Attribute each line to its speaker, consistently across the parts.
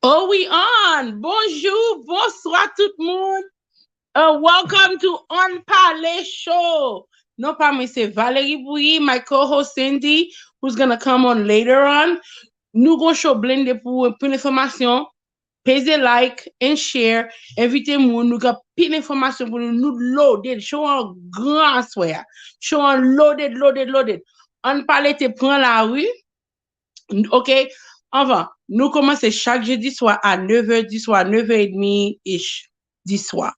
Speaker 1: Oh, we on. Bonjour, bonsoir tout le monde. Welcome to On Parle Show. No problem, c'est Valerie Bouilly, my co-host Cindy, who's gonna come on later on. Nous gon show blende pour plus d'informations. Pese like and share. Invitez moun, nous got plus d'informations pour nous loaded. Show en grand soir. Show en loaded. On parle te prend la rue. OK? Enfin, nous commençons chaque jeudi soir à 9h du soir, 9h30 ish du soir.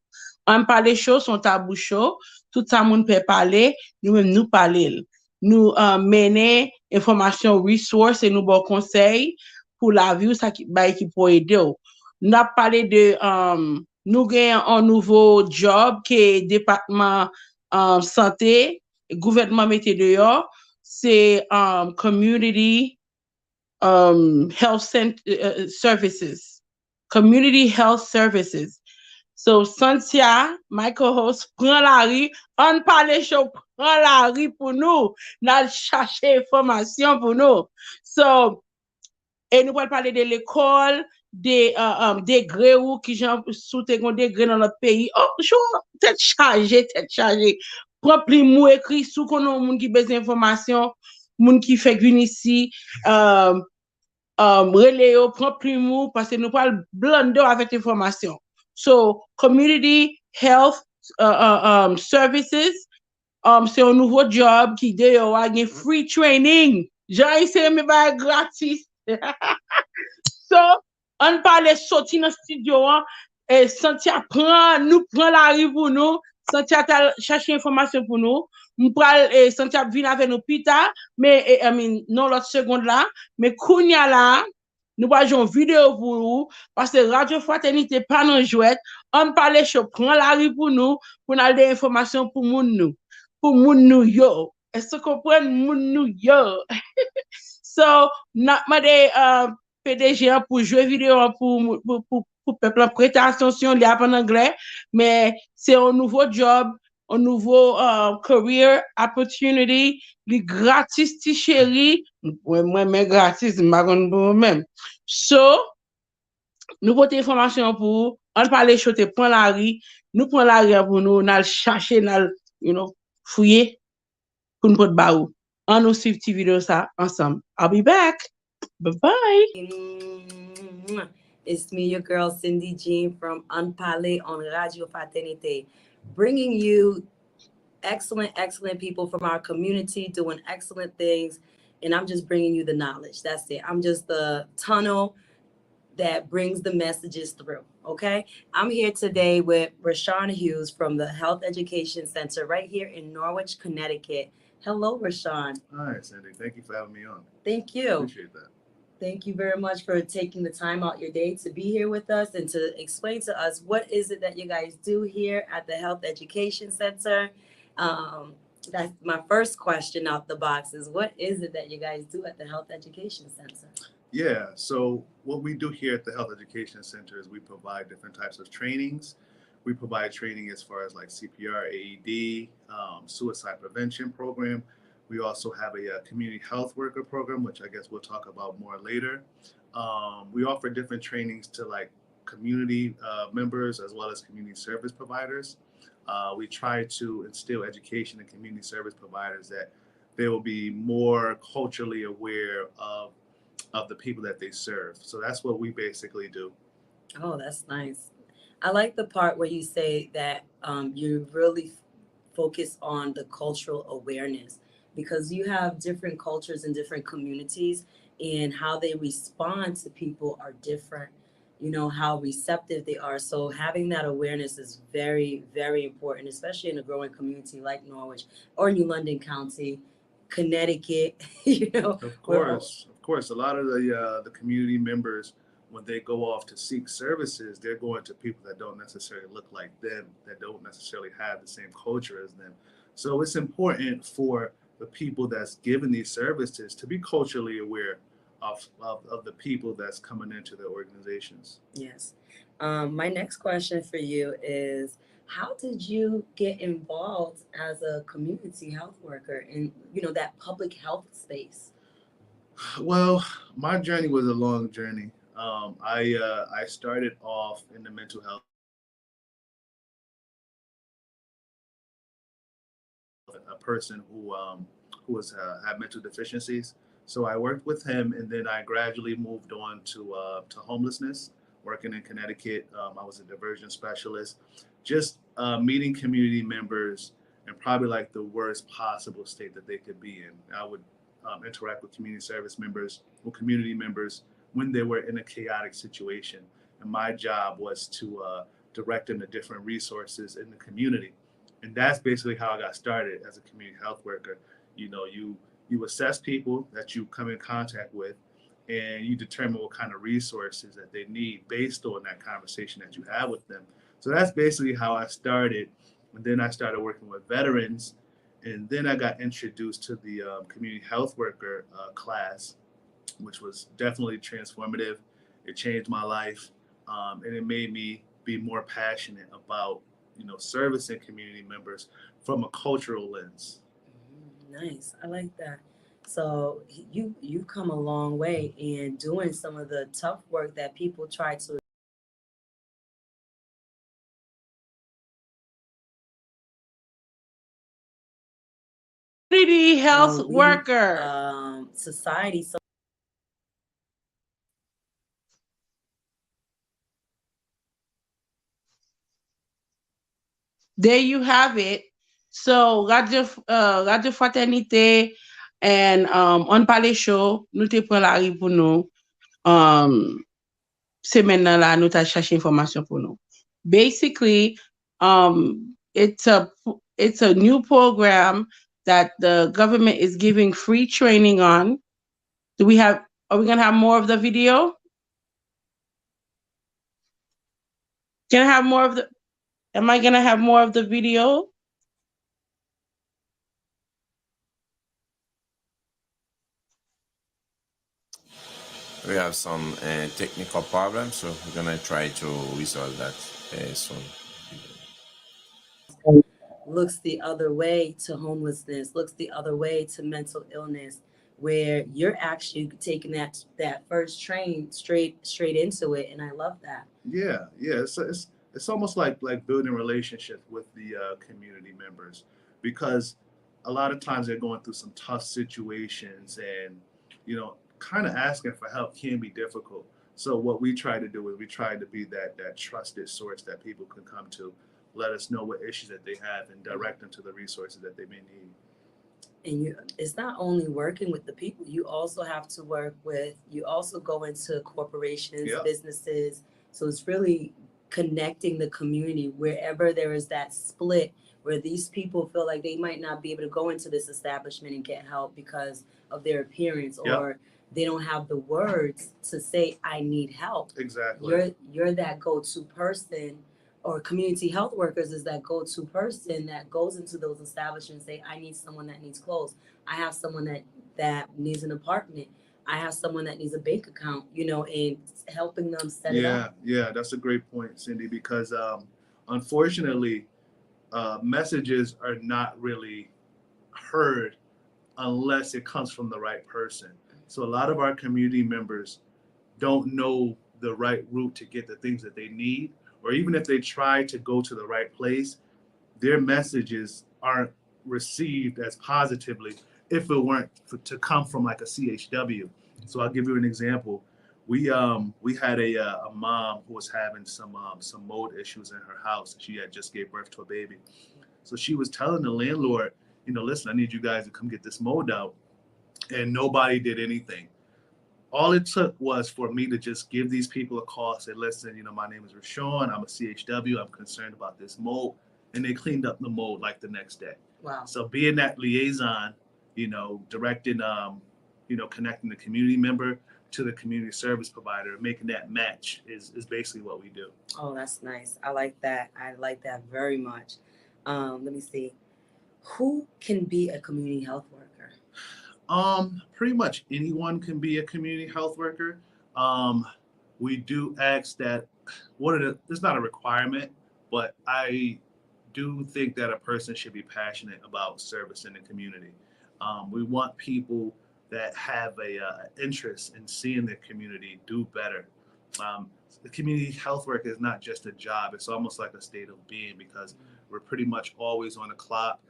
Speaker 1: On parle des choses, son tabou chaud. Tout ça, monde peut parler. Nous-mêmes, nous parler. Nous mener information, ressources et nous bon conseils pour la vie, ça qui peut aider. Nous avons parlé de, nous gagnons un nouveau job qui est département santé, gouvernement mettait dehors. C'est community services, community health services. So, Cynthia, my co-host, prend la rue, on parle chaud, prend la rue pour nous, n'a cherché information pour nous. So, et nous allons parler de l'école, des degrés ou qui sont sous des degrés dans notre pays. Oh, je tête chargée. Prends plus mot écrit sous qu'on a monde qui besoin d'informations, monde qui fait une ici, relais, prend plus mou parce que nous parlons blender avec information. So, community health services, c'est un nouveau job qui d'ailleurs a un free training. J'ai essayé de me faire gratis. So, on parle sorti dans le studio, et Santia nous prend la rue pour nous, Santia cherche information pour nous, nous parle Santia vient avec nous plus tard, mais non l'autre seconde là, mais Kounia là, nous voyons une vidéo pour vous, parce que Radio Fraternité pas non jouette, on parle chaud, prend la rue pour nous avoir des informations pour nous, yo. Est-ce que vous comprenez, moun nous yo? So, not PDG pour jouer vidéo pour peuple prêter attention, il y a en anglais, mais c'est un nouveau job, un nouveau career opportunity, les gratis ti chéri, moi mais gratis, même. So, nous portons information pour on parle choter prend la rue, nous prend la rue pour nous, nous chercher, fouiller pour nous porter baou. On nous suivre cette vidéo ça ensemble. I'll be back. Bye-bye.
Speaker 2: It's me, your girl, Cindy Jean from Unparlé on Radio Fraternité, bringing you excellent people from our community doing excellent things. And I'm just bringing you the knowledge. That's it. I'm just the tunnel that brings the messages through. Okay. I'm here today with Rashawn Hughes from the Health Education Center right here in Norwich, Connecticut. Hello, Rashawn.
Speaker 3: Hi, Cindy. Thank you for having me on.
Speaker 2: Thank you.
Speaker 3: Appreciate that.
Speaker 2: Thank you very much for taking the time out your day to be here with us and to explain to us what is it that you guys do here at the Health Education Center. That's my first question out the box is what is it that you guys do at the Health Education Center?
Speaker 3: Yeah, so what we do here at the Health Education Center is we provide different types of trainings. We provide training as far as like CPR, AED, suicide prevention program. We also have a community health worker program, which I guess we'll talk about more later. We offer different trainings to like community members as well as community service providers. We try to instill education in community service providers that they will be more culturally aware of the people that they serve. So that's what we basically do.
Speaker 2: Oh, that's nice. I like the part where you say that you really focus on the cultural awareness because you have different cultures and different communities and how they respond to people are different, you know, how receptive they are. So having that awareness is very, very important, especially in a growing community like Norwich or New London County, Connecticut, you know.
Speaker 3: Of course. A lot of the community members, when they go off to seek services, they're going to people that don't necessarily look like them, that don't necessarily have the same culture as them. So it's important for the people that's giving these services to be culturally aware of the people that's coming into their organizations.
Speaker 2: Yes. My next question for you is, how did you get involved as a community health worker in, you know, that public health space?
Speaker 3: Well, my journey was a long journey. I started off in the mental health a person who was had mental deficiencies. So I worked with him, and then I gradually moved on to homelessness, working in Connecticut. I was a diversion specialist, just meeting community members in probably like the worst possible state that they could be in. I would interact with community service members or community members when they were in a chaotic situation, and my job was to direct them to different resources in the community, and that's basically how I got started as a community health worker. You know, you assess people that you come in contact with, and you determine what kind of resources that they need based on that conversation that you have with them. So that's basically how I started, and then I started working with veterans, and then I got introduced to the community health worker class, which was definitely transformative. It changed my life, and it made me be more passionate about servicing community members from a cultural lens.
Speaker 2: Nice. I like that. So you come a long way in doing some of the tough work that people try to
Speaker 1: Community health
Speaker 2: leave
Speaker 1: worker.
Speaker 2: society. So
Speaker 1: There you have it. So, Radio Fraternité and On Parle Show, nous te pren la ri pou nou. Um, Semaine nan la, nou ta chache information pou nou. Basically, it's a new program that the government is giving free training on. Do we have? Are we gonna have more of the video? Gonna have more of the? Am I gonna have more of the video?
Speaker 4: We have some technical problems, so we're gonna try to resolve that soon.
Speaker 2: looks the other way to homelessness, looks the other way to mental illness, where you're actually taking that first train straight into it, and I love that.
Speaker 3: Yeah, yeah. It's almost like building relationships with the community members, because a lot of times they're going through some tough situations, and kind of asking for help can be difficult. So what we try to do is we try to be that trusted source that people can come to, let us know what issues that they have, and direct them to the resources that they may need.
Speaker 2: And it's not only working with the people, you also have to work with, you also go into corporations,
Speaker 3: Yep.
Speaker 2: businesses. So it's really connecting the community wherever there is that split where these people feel like they might not be able to go into this establishment and get help because of their appearance,
Speaker 3: Yep.
Speaker 2: or they don't have the words to say I need help.
Speaker 3: Exactly.
Speaker 2: You're that go-to person, or community health workers is that go-to person that goes into those establishments and say, I need someone that needs clothes. I have someone that needs an apartment. I have someone that needs a bank account, and helping them set it up.
Speaker 3: Yeah, that's a great point, Cindy, because unfortunately, messages are not really heard unless it comes from the right person. So a lot of our community members don't know the right route to get the things that they need, or even if they try to go to the right place, their messages aren't received as positively if it weren't to come from like a CHW. So I'll give you an example. We had a mom who was having some mold issues in her house. She had just gave birth to a baby, so she was telling the landlord, listen, I need you guys to come get this mold out, and nobody did anything. All it took was for me to just give these people a call, say, listen, my name is Rashawn, I'm a CHW, I'm concerned about this mold. And they cleaned up the mold like the next day.
Speaker 2: Wow.
Speaker 3: So being that liaison, directing, connecting the community member to the community service provider, making that match is basically what we do.
Speaker 2: Oh, that's nice. I like that. I like that very much. Let me see. Who can be a community health worker?
Speaker 3: Pretty much anyone can be a community health worker. We do ask that it's not a requirement, but I do think that a person should be passionate about service in the community. We want people that have a interest in seeing their community do better. The community health work is not just a job; it's almost like a state of being because we're pretty much always on the clock.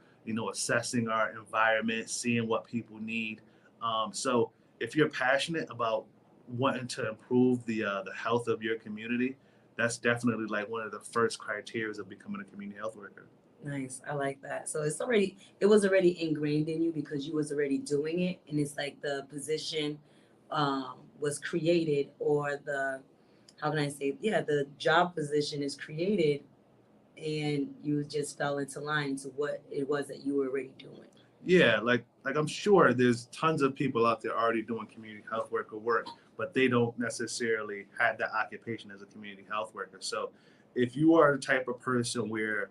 Speaker 3: Assessing our environment, seeing what people need. So if you're passionate about wanting to improve the health of your community, that's definitely like one of the first criteria of becoming a community health worker.
Speaker 2: Nice. I like that. So it was already ingrained in you because you was already doing it, and it's like the position was created, or the, how can I say, yeah, the job position is created, and you just fell into line to what it was that you were already doing.
Speaker 3: Yeah, like I'm sure there's tons of people out there already doing community health worker work, but they don't necessarily have that occupation as a community health worker. So if you are the type of person where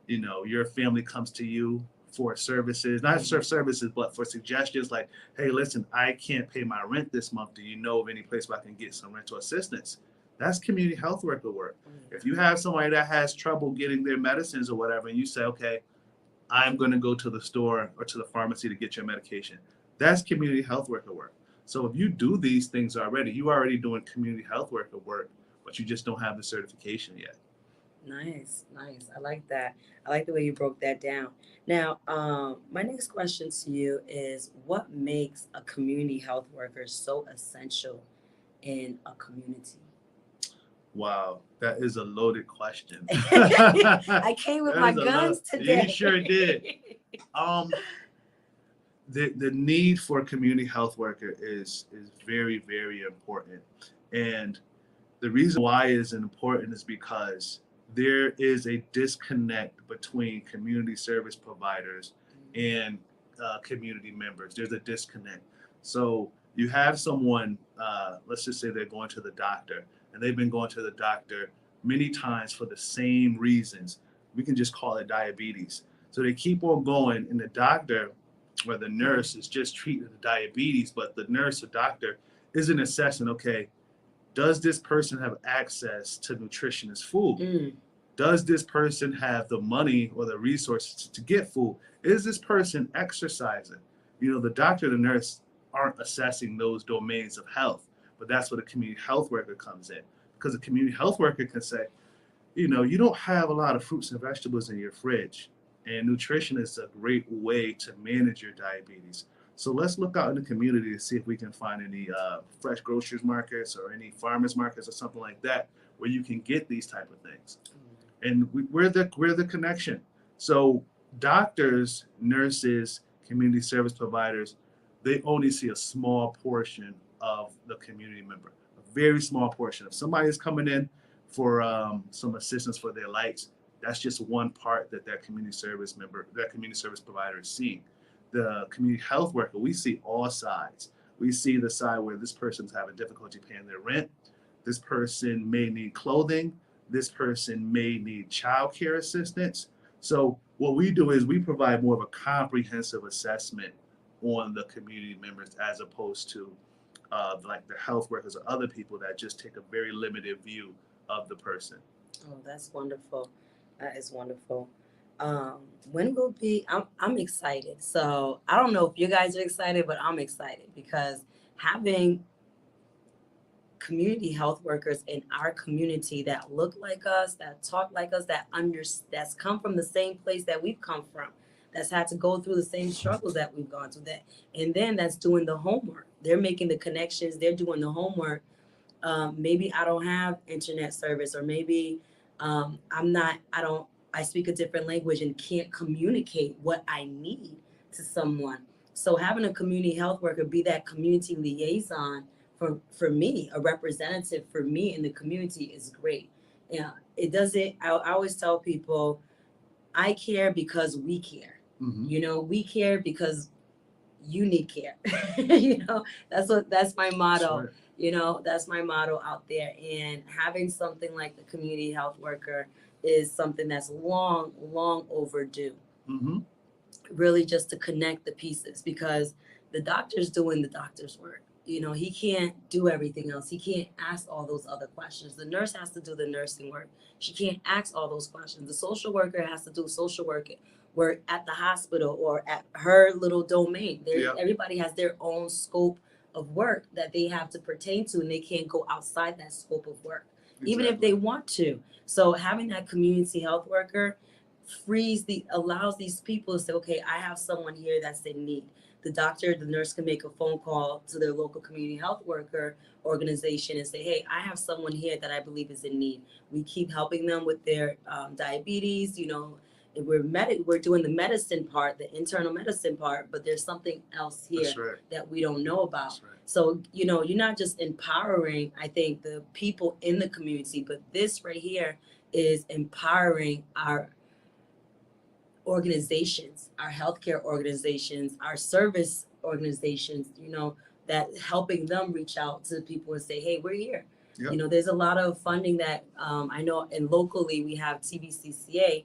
Speaker 3: your family comes to you for services, not just services, but for suggestions like, hey, listen, I can't pay my rent this month. Do you know of any place where I can get some rental assistance? That's community health worker work. If you have somebody that has trouble getting their medicines or whatever, and you say, okay, I'm going to go to the store or to the pharmacy to get your medication, that's community health worker work. So if you do these things already, you are already doing community health worker work, but you just don't have the certification yet.
Speaker 2: Nice, nice. I like that. I like the way you broke that down. Now, my next question to you is, what makes a community health worker so essential in a community?
Speaker 3: Wow, that is a loaded question.
Speaker 2: I came with
Speaker 3: That
Speaker 2: my
Speaker 3: is a
Speaker 2: guns
Speaker 3: lot.
Speaker 2: today.
Speaker 3: You sure did. Um, the need for a community health worker is very, very important, and the reason why it is important is because there is a disconnect between community service providers and community members. There's a disconnect. So you have someone, let's just say they're going to the doctor, and they've been going to the doctor many times for the same reasons. We can just call it diabetes. So they keep on going, and the doctor or the nurse is just treating the diabetes, but the nurse or doctor isn't assessing, okay, does this person have access to nutritious food?
Speaker 2: Mm,
Speaker 3: Does this person have the money or the resources to get food? Is this person exercising? The doctor, the nurse aren't assessing those domains of health, but that's where the community health worker comes in. Because a community health worker can say, you don't have a lot of fruits and vegetables in your fridge, and nutrition is a great way to manage your diabetes. So let's look out in the community to see if we can find any fresh grocers markets or any farmers markets or something like that where you can get these type of things. And we're the connection. So doctors, nurses, community service providers, they only see a small portion of the community member, a very small portion. If somebody is coming in for some assistance for their lights, that's just one part that community service member, that community service provider is seeing. The community health worker, we see all sides. We see the side where this person's having difficulty paying their rent. This person may need clothing. This person may need child care assistance. So what we do is we provide more of a comprehensive assessment on the community members as opposed to like the health workers or other people that just take a very limited view of the person.
Speaker 2: oh, that's wonderful. That is wonderful. When will be? I'm excited. So I don't know if you guys are excited, but I'm excited because having community health workers in our community that look like us, that talk like us, that's come from the same place that we've come from, that's had to go through the same struggles that we've gone through, that, and then that's doing the homework. They're making the connections. They're doing the homework. Maybe I don't have internet service, or maybe I'm not. I don't. I speak a different language and can't communicate what I need to someone. So having a community health worker be that community liaison for me, a representative for me in the community, is great. Yeah, it doesn't. I always tell people, I care because we care.
Speaker 3: Mm-hmm.
Speaker 2: We care because you need care. That's my motto.
Speaker 3: Sure.
Speaker 2: That's my motto out there. And having something like the community health worker is something that's long, long overdue.
Speaker 3: Mm-hmm.
Speaker 2: Really, just to connect the pieces, because the doctor's doing the doctor's work. He can't do everything else. He can't ask all those other questions. The nurse has to do the nursing work. She can't ask all those questions. The social worker has to do social work at the hospital or at her little domain.
Speaker 3: Yeah.
Speaker 2: Everybody has their own scope of work that they have to pertain to, and they can't go outside that scope of work, even if
Speaker 3: Exactly.
Speaker 2: they want to. So having that community health worker allows these people to say, okay, I have someone here that's in need. The doctor, the nurse can make a phone call to their local community health worker organization and say, hey, I have someone here that I believe is in need. We keep helping them with their diabetes, we're doing the medicine part, the internal medicine part, but there's something else here
Speaker 3: That's right.
Speaker 2: that we don't know about.
Speaker 3: That's right.
Speaker 2: So, you're not just empowering, I think, the people in the community, but this right here is empowering our organizations, our healthcare organizations, our service organizations, that helping them reach out to people and say, hey, we're here.
Speaker 3: Yep.
Speaker 2: There's a lot of funding that I know, and locally we have TVCCA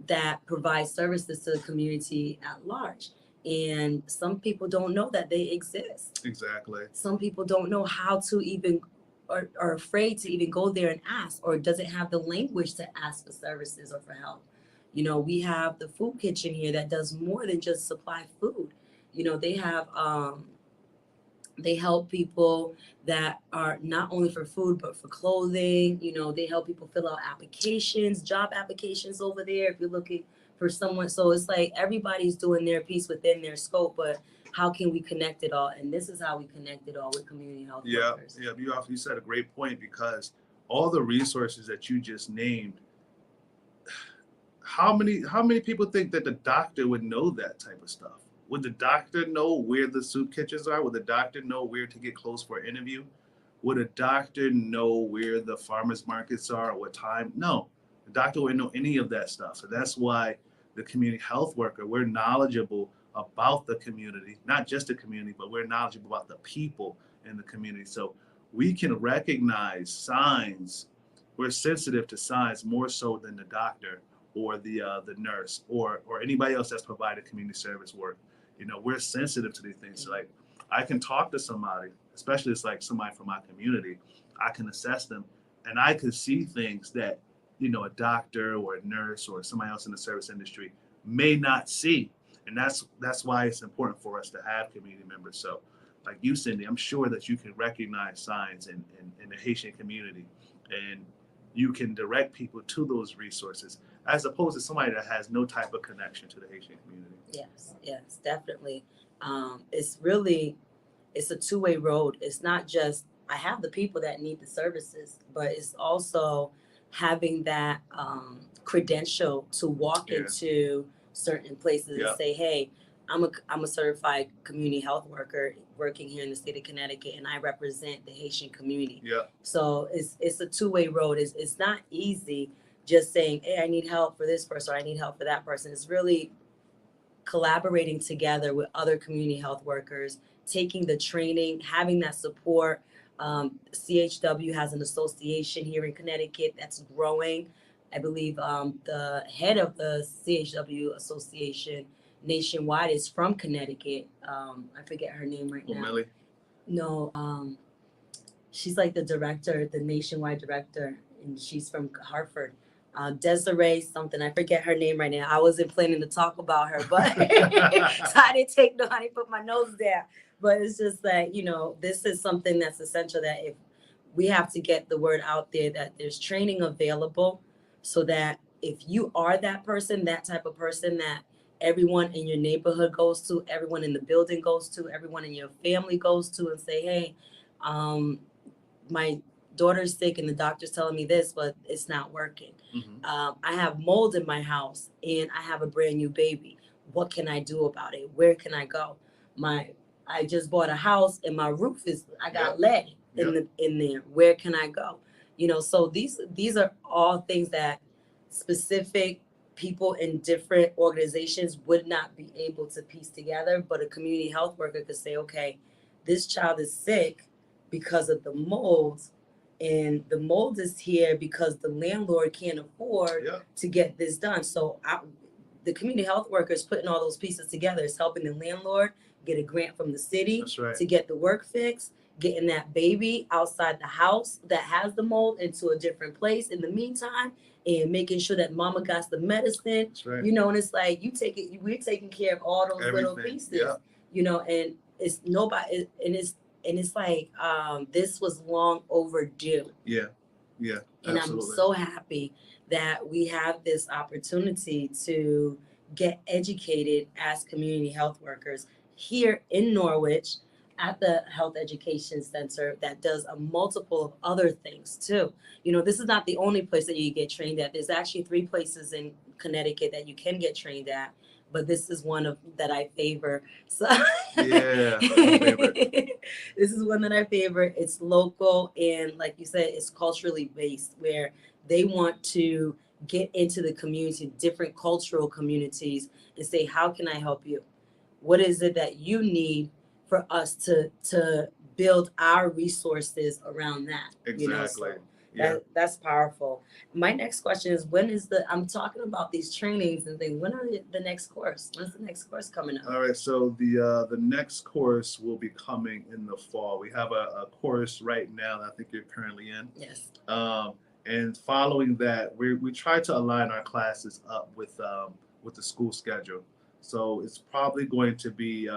Speaker 2: that provides services to the community at large. And some people don't know that they exist.
Speaker 3: Exactly.
Speaker 2: Some people don't know how to even, or are afraid to even go there and ask, or doesn't have the language to ask for services or for help. We have the food kitchen here that does more than just supply food. They have they help people that are not only for food but for clothing. They help people fill out applications, job applications over there if you're looking for someone. So it's like everybody's doing their piece within their scope, but how can we connect it all? And this is how we connect it all with community health workers.
Speaker 3: Yeah, you said a great point, because all the resources that you just named, how many people think that the doctor would know that type of stuff? Would the doctor know where the soup kitchens are? Would the doctor know where to get close for an interview? Would a doctor know where the farmers markets are at what time? No, the doctor wouldn't know any of that stuff. So that's why the community health worker, we're knowledgeable about the community, not just the community, but we're knowledgeable about the people in the community. So we can recognize signs. We're sensitive to signs more so than the doctor or the nurse or anybody else that's provided community service work. We're sensitive to these things. So, like, I can talk to somebody, especially it's like somebody from my community. I can assess them, and I can see things that a doctor or a nurse or somebody else in the service industry may not see. And that's why it's important for us to have community members. So, like you, Cindy, I'm sure that you can recognize signs in the Haitian community, and you can direct people to those resources, as opposed to somebody that has no type of connection to the Haitian community.
Speaker 2: Yes, definitely. It's a two-way road. It's not just, I have the people that need the services, but it's also having that credential to walk into certain places and say, hey, I'm a certified community health worker working here in the state of Connecticut, and I represent the Haitian community.
Speaker 3: Yeah.
Speaker 2: So it's a two-way road. It's not easy just saying, hey, I need help for this person, or I need help for that person. It's really collaborating together with other community health workers, taking the training, having that support. CHW has an association here in Connecticut that's growing. I believe the head of the CHW association nationwide is from Connecticut. I forget her name right now.
Speaker 3: Millie?
Speaker 2: No, she's like the director, the nationwide director, and she's from Hartford. Desiree something, I forget her name right now. I wasn't planning to talk about her, but so I didn't put my nose there. But it's just that, this is something that's essential, that if we have to get the word out there that there's training available, so that if you are that person, that type of person that everyone in your neighborhood goes to, everyone in the building goes to, everyone in your family goes to, and say, hey, my daughter's sick and the doctor's telling me this, but it's not working.
Speaker 3: Mm-hmm.
Speaker 2: I have mold in my house and I have a brand new baby. What can I do about it? Where can I go? I just bought a house and my roof I got lead in there. Where can I go? So these are all things that specific people in different organizations would not be able to piece together, but a community health worker could say, okay, this child is sick because of the mold, and the mold is here because the landlord can't afford to get this done. So the community health worker is putting all those pieces together. It's helping the landlord get a grant from the city to get the work fixed, getting that baby outside the house that has the mold into a different place in the meantime, and making sure that mama got the medicine. And it's like we're taking care of all those little pieces. And it's nobody, and it's like this was long overdue.
Speaker 3: Yeah. Yeah.
Speaker 2: And
Speaker 3: Absolutely.
Speaker 2: I'm so happy that we have this opportunity to get educated as community health workers here in Norwich at the Health Education Center that does a multiple of other things too. You know, this is not the only place that you get trained at. There's actually 3 places in Connecticut that you can get trained at, but this is one of that I favor. So
Speaker 3: Yeah, my favorite.
Speaker 2: this is one that I favor. It's local and, like you said, it's culturally based, where they want to get into the community, different cultural communities, and say, how can I help you? What is it that you need for us to build our resources around that?
Speaker 3: Exactly.
Speaker 2: You know, so
Speaker 3: Yeah.
Speaker 2: that's powerful. My next question is, I'm talking about these trainings and things. When are the next course? When's the next course coming up?
Speaker 3: All right, so the next course will be coming in the fall. We have a course right now that I think you're currently in.
Speaker 2: Yes.
Speaker 3: And following that, we try to align our classes up with the school schedule. So it's probably going to be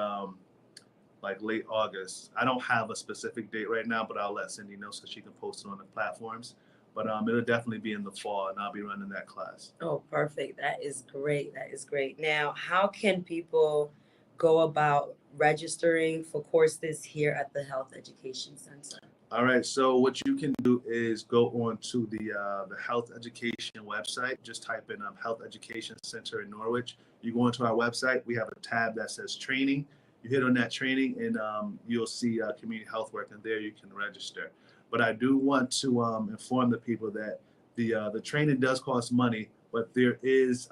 Speaker 3: like late August. I don't have a specific date right now, but I'll let Cindy know so she can post it on the platforms. But it'll definitely be in the fall, and I'll be running that class.
Speaker 2: Oh, perfect. That is great. That is great. Now, how can people go about registering for courses here at the Health Education Center?
Speaker 3: All right, so what you can do is go on to the Health Education website. Just type in Health Education Center in Norwich. You go onto our website. We have a tab that says training. You hit on that training, and you'll see community health work, and there you can register. But I do want to inform the people that the training does cost money, but there is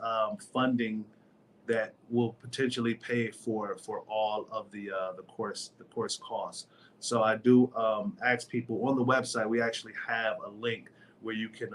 Speaker 3: funding that will potentially pay for all of the course costs. So I do ask people on the website. We actually have a link where you can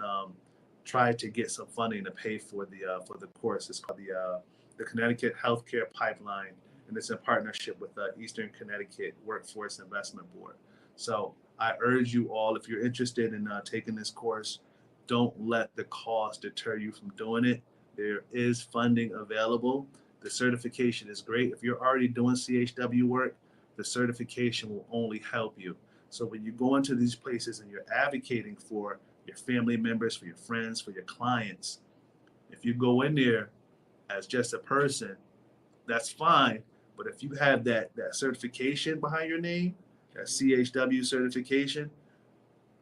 Speaker 3: try to get some funding to pay for the course. It's called the Connecticut Healthcare Pipeline, and it's in partnership with the Eastern Connecticut Workforce Investment Board. So I urge you all, if you're interested in taking this course, don't let the cost deter you from doing it. There is funding available. The certification is great. If you're already doing CHW work, the certification will only help you. So when you go into these places and you're advocating for your family members, for your friends, for your clients, if you go in there as just a person, that's fine. But if you have that certification behind your name, that CHW certification,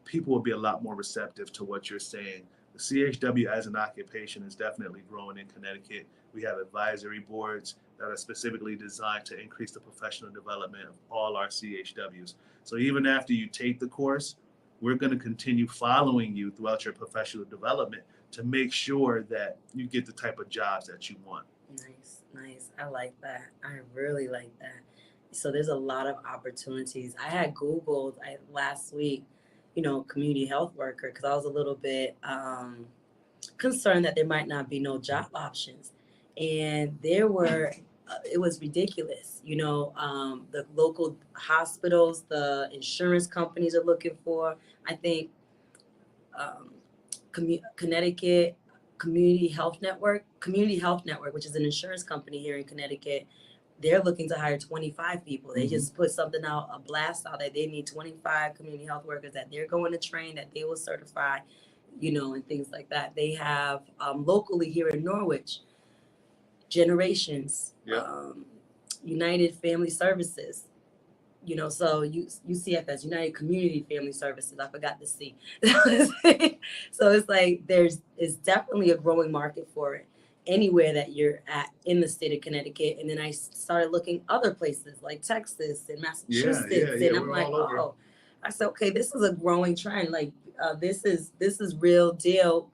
Speaker 3: people will be a lot more receptive to what you're saying. The CHW as an occupation is definitely growing in Connecticut. We have advisory boards that are specifically designed to increase the professional development of all our CHWs. So even after you take the course, we're going to continue following you throughout your professional development to make sure that you get the type of jobs that you want.
Speaker 2: Nice. I like that. I really like that. So there's a lot of opportunities. I had Googled last week, community health worker, because I was a little bit concerned that there might not be no job options. And there were, it was ridiculous. The local hospitals, the insurance companies are looking for, I think, Connecticut Community Health Network, which is an insurance company here in Connecticut. They're looking to hire 25 people. They just put something out, a blast out that they need 25 community health workers that they're going to train, that they will certify, and things like that. They have locally here in Norwich, Generations, United Family Services, so UCFS, United Community Family Services. I forgot the C. So it's like it's definitely a growing market for it anywhere that you're at in the state of Connecticut. And then I started looking other places like Texas and Massachusetts, and I'm like, I said, okay, this is a growing trend. Like this is real deal,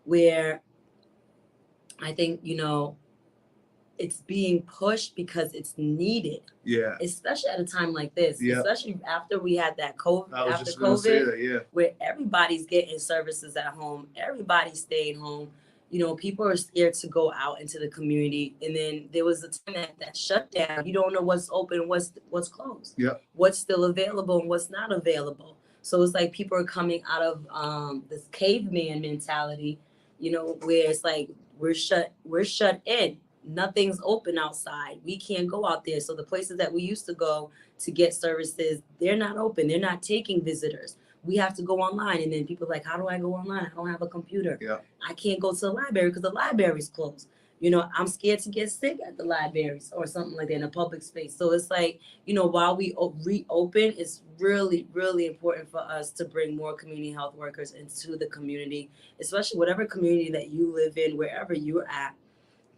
Speaker 2: where I think it's being pushed because it's needed. Yeah. Especially at a time like this. Yeah. Especially after we had that COVID. Where everybody's getting services at home, everybody's staying home. People are scared to go out into the community. And then there was a time that shut down. You don't know what's open, what's closed. Yeah. What's still available and what's not available. So it's like people are coming out of this caveman mentality, where it's like we're shut in. nothing's open outside. We can't go out there. So the places that we used to go to get services, they're not open. They're not taking visitors. We have to go online. And then people are like, how do I go online? I don't have a computer.
Speaker 3: Yeah.
Speaker 2: I can't go to the library because the library's closed. You know, I'm scared to get sick at the libraries or something like that in a public space. So it's like, you know, while we reopen, it's really, really important for us to bring more community health workers into the community, especially whatever community that you live in, wherever you're at.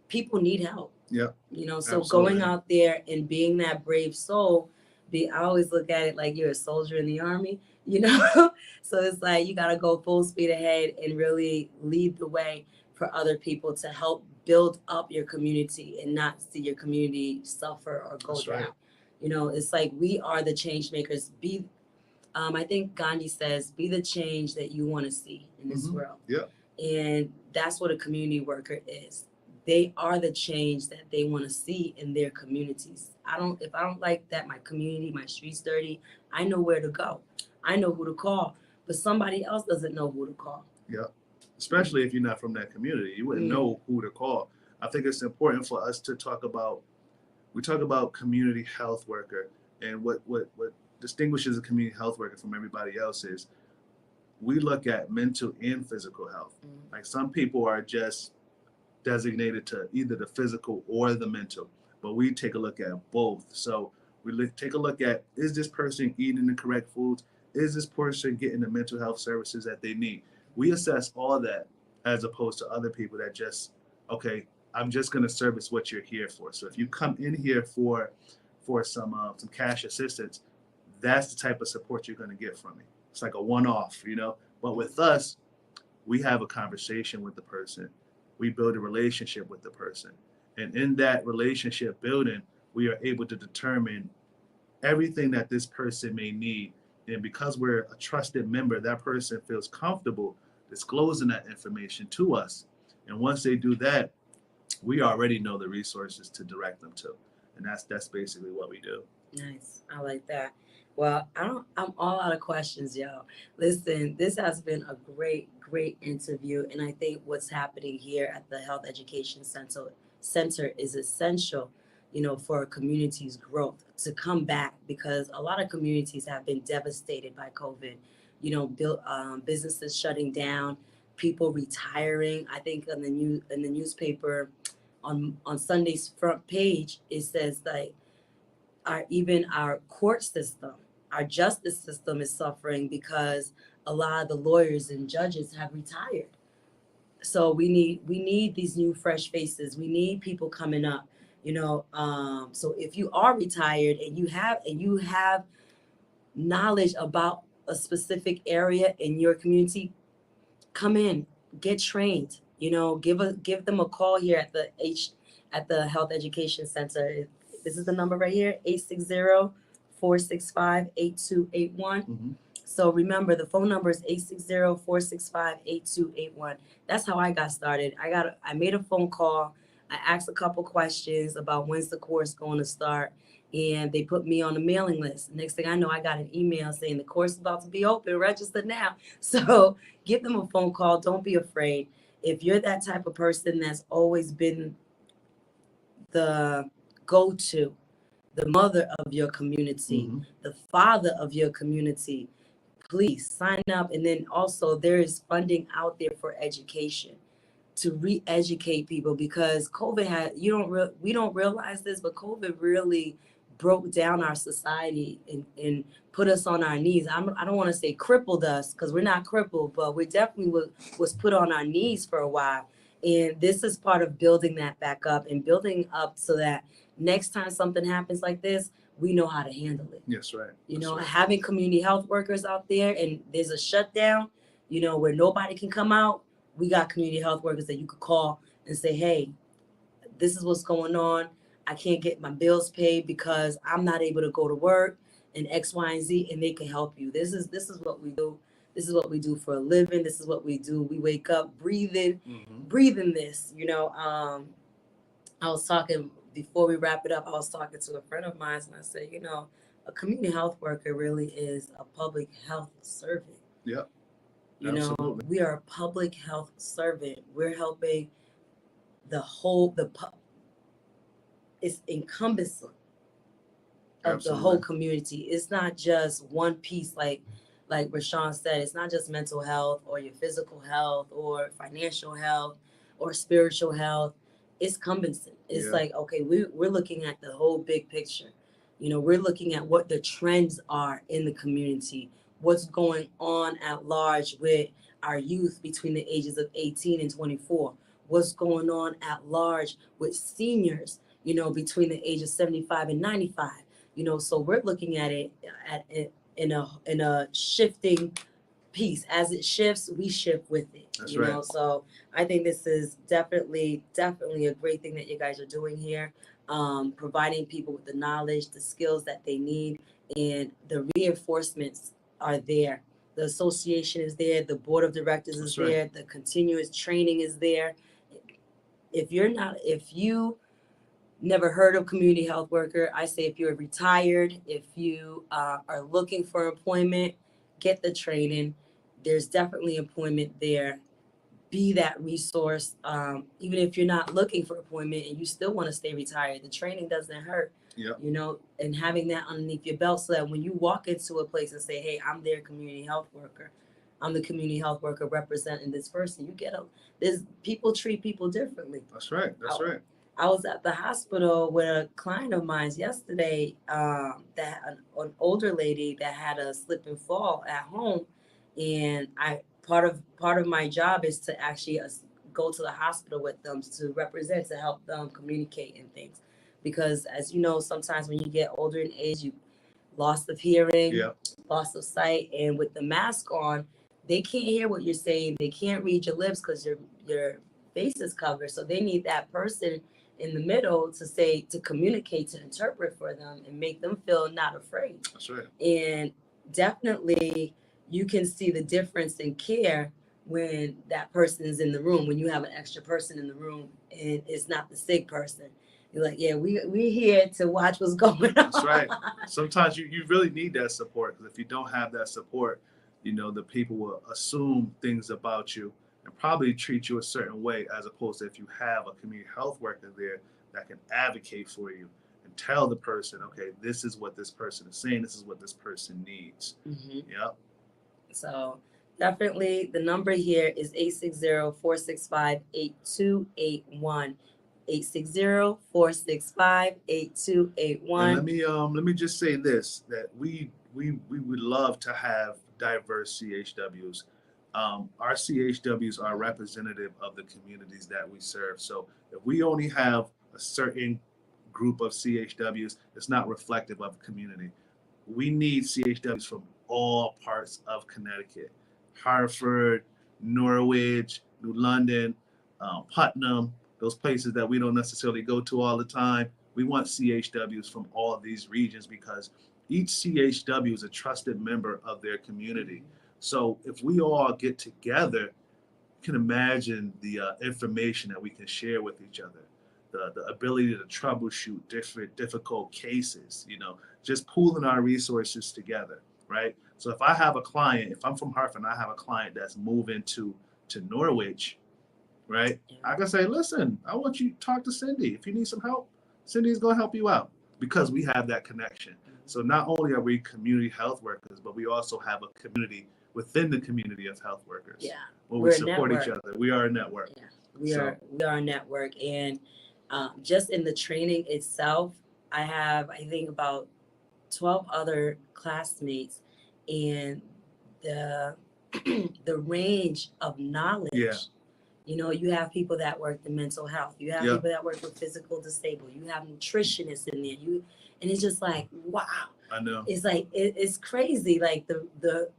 Speaker 2: People need help.
Speaker 3: Yeah.
Speaker 2: You know, so
Speaker 3: Absolutely.
Speaker 2: going out there and being that brave soul, I always look at it like you're a soldier in the army, you know? So it's like you got to go full speed ahead and really lead the way for other people to help build up your community and not see your community suffer or go
Speaker 3: That's
Speaker 2: down.
Speaker 3: right.
Speaker 2: You know, it's like we are the change makers. I think Gandhi says, be the change that you want to see in this world.
Speaker 3: Yeah.
Speaker 2: And that's what a community worker is. They are the change that they want to see in their communities. If I don't like that my community, my street's dirty, I know where to go. I know who to call, but somebody else doesn't know who to call.
Speaker 3: Yeah. Especially if you're not from that community, you wouldn't know who to call. I think it's important for us to talk about community health worker, and what distinguishes a community health worker from everybody else is we look at mental and physical health. Like some people are just designated to either the physical or the mental, but we take a look at both. So we take a look at, is this person eating the correct foods? Is this person getting the mental health services that they need? We assess all that, as opposed to other people that just, okay, I'm just going to service what you're here for. So if you come in here for some cash assistance, that's the type of support you're going to get from me. It's like a one-off, you know. But with us, we have a conversation with the person. We build a relationship with the person. And in that relationship building, we are able to determine everything that this person may need. And because we're a trusted member, that person feels comfortable disclosing that information to us. And once they do that, we already know the resources to direct them to. And that's basically what we do.
Speaker 2: Nice. I like that. Well, I'm all out of questions, y'all. Listen, this has been a great interview. And I think what's happening here at the Health Education Center is essential, you know, for a community's growth to come back, because a lot of communities have been devastated by COVID. You know, businesses shutting down, people retiring. I think in the newspaper on Sunday's front page, it says like our court system, our justice system is suffering because a lot of the lawyers and judges have retired. So we need these new fresh faces. We need people coming up, you know. So if you are retired and you have knowledge about a specific area in your community, come in, get trained. You know, give them a call here at the Health Education Center. This is the number right here, 860-465-8281. So remember, the phone number is 860-465-8281. That's how I got started. I made a phone call. I asked a couple questions about when's the course going to start, and they put me on the mailing list. Next thing I know, I got an email saying the course is about to be open. Register now. So give them a phone call. Don't be afraid. If you're that type of person that's always been the go-to, the mother of your community, the father of your community, please sign up. And then also there is funding out there for education, to re-educate people, because COVID we don't realize this, but COVID really broke down our society and put us on our knees. I don't want to say crippled us, because we're not crippled, but we definitely was put on our knees for a while. And this is part of building that back up and building up so that next time something happens like this, we know how to handle it.
Speaker 3: Yes, right.
Speaker 2: You know, having community health workers out there and there's a shutdown, you know, where nobody can come out, we got community health workers that you could call and say, hey, this is what's going on. I can't get my bills paid because I'm not able to go to work and X, Y, and Z, and they can help you. This is what we do. This is what we do for a living. This is what we do. We wake up breathing this, you know. I was talking, before we wrap it up, I was talking to a friend of mine, and I said, you know, a community health worker really is a public health servant.
Speaker 3: Yeah.
Speaker 2: You know, we are a public health servant. We're helping it's encompassing of the
Speaker 3: Absolutely.
Speaker 2: whole community. It's not just one piece, like Rashawn said. It's not just mental health or your physical health or financial health or spiritual health. It's encompassing. It's
Speaker 3: Yeah.
Speaker 2: like, okay, we're looking at the whole big picture. You know, we're looking at what the trends are in the community, what's going on at large with our youth between the ages of 18 and 24, what's going on at large with seniors, you know, between the age of 75 and 95. You know, so we're looking at it in a shifting piece. As it shifts, we shift with it.
Speaker 3: That's
Speaker 2: you know,
Speaker 3: right.
Speaker 2: so I think this is definitely a great thing that you guys are doing here, providing people with the knowledge, the skills that they need, and the reinforcements are there. The association is there, the board of directors is
Speaker 3: That's right.
Speaker 2: there, the continuous training is there. If you never heard of community health worker, I say if you're retired, if you are looking for employment, get the training. There's definitely employment there. Be that resource. Even if you're not looking for employment and you still want to stay retired, the training doesn't hurt.
Speaker 3: Yep.
Speaker 2: You know, and having that underneath your belt so that when you walk into a place and say, hey, I'm their community health worker, I'm the community health worker representing this person, you get there's people treat people differently.
Speaker 3: That's right. That's right.
Speaker 2: I was at the hospital with a client of mine yesterday, that an older lady that had a slip and fall at home, and part of my job is to actually go to the hospital with them to represent, to help them communicate and things, because as you know, sometimes when you get older in age, you loss of hearing,
Speaker 3: Yeah.
Speaker 2: loss of sight, and with the mask on, they can't hear what you're saying. They can't read your lips because your face is covered. So they need that person in the middle to communicate, to interpret for them and make them feel not afraid.
Speaker 3: That's right.
Speaker 2: And definitely you can see the difference in care when that person is in the room, when you have an extra person in the room and it's not the sick person. You're like, yeah, we're here to watch what's going on.
Speaker 3: That's right. Sometimes you really need that support, because if you don't have that support, you know, the people will assume things about you and probably treat you a certain way, as opposed to if you have a community health worker there that can advocate for you and tell the person, okay, this is what this person is saying, this is what this person needs.
Speaker 2: Mm-hmm.
Speaker 3: Yep.
Speaker 2: So definitely the number here is 860-465-8281. 860-465-8281.
Speaker 3: And let me just say this, that we would love to have diverse CHWs. Our CHWs are representative of the communities that we serve. So if we only have a certain group of CHWs, it's not reflective of the community. We need CHWs from all parts of Connecticut: Hartford, Norwich, New London, Putnam, those places that we don't necessarily go to all the time. We want CHWs from all of these regions, because each CHW is a trusted member of their community. So if we all get together, you can imagine the information that we can share with each other, the ability to troubleshoot difficult cases, you know, just pooling our resources together, right? So if I have a client, if I'm from Hartford and I have a client that's moving to Norwich, right? I can say, listen, I want you to talk to Cindy. If you need some help, Cindy's going to help you out, because we have that connection. So not only are we community health workers, but we also have a community within the community of health workers.
Speaker 2: Yeah.
Speaker 3: Where
Speaker 2: We're
Speaker 3: we
Speaker 2: a
Speaker 3: support each
Speaker 2: network.
Speaker 3: other. We are a network.
Speaker 2: Yeah. We are a network. And just in the training itself, I have, I think, about 12 other classmates, and the the range of knowledge.
Speaker 3: Yeah.
Speaker 2: You know, you have people that work in mental health. You have
Speaker 3: Yeah.
Speaker 2: people that work with physical disabled. You have nutritionists in there. And it's just like, wow.
Speaker 3: I know.
Speaker 2: It's like it's crazy, like the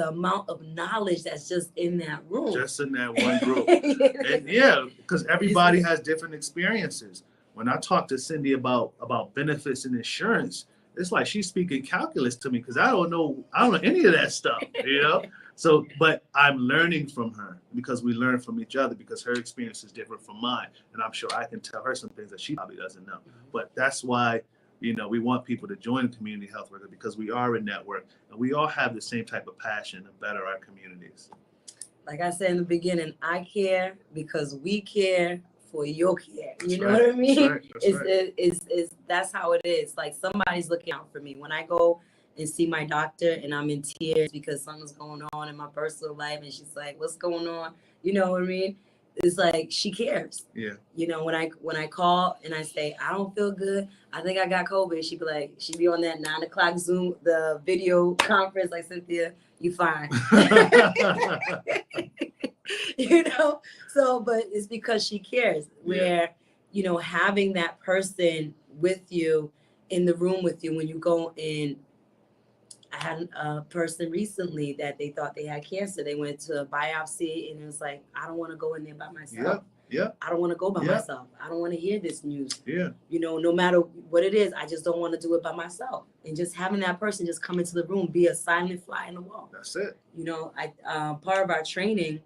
Speaker 2: amount of knowledge that's just in that room.
Speaker 3: Just in that one group. And yeah, because everybody has different experiences. When I talk to Cindy about benefits and insurance, it's like she's speaking calculus to me, because I don't know any of that stuff, you know? So, but I'm learning from her, because we learn from each other, because her experience is different from mine. And I'm sure I can tell her some things that she probably doesn't know. But that's why, you know, we want people to join community health workers, because we are a network and we all have the same type of passion to better our communities.
Speaker 2: Like I said in the beginning, I care because we care for your care. You
Speaker 3: That's
Speaker 2: know
Speaker 3: right.
Speaker 2: what I mean?
Speaker 3: That's right. That's
Speaker 2: It's,
Speaker 3: right.
Speaker 2: it's that's how it is. Like somebody's looking out for me when I go and see my doctor and I'm in tears because something's going on in my personal life, and she's like, "What's going on?" You know what I mean? It's like she cares.
Speaker 3: Yeah.
Speaker 2: You know, when I call and I say I don't feel good, I think I got COVID, she'd be like, she'd be on that 9 o'clock Zoom, the video conference, like, Cynthia, you fine. You know, so but it's because she cares. Where, you know, having that person with you in the room with you when you go in. I had a person recently that they thought they had cancer. They went to a biopsy and it was like, I don't want to go in there by myself.
Speaker 3: Yeah.
Speaker 2: I don't want to go by myself. I don't want to hear this news.
Speaker 3: Yeah.
Speaker 2: You know, no matter what it is, I just don't want to do it by myself. And just having that person just come into the room, be a silent fly in the wall.
Speaker 3: That's it.
Speaker 2: You know, part of our training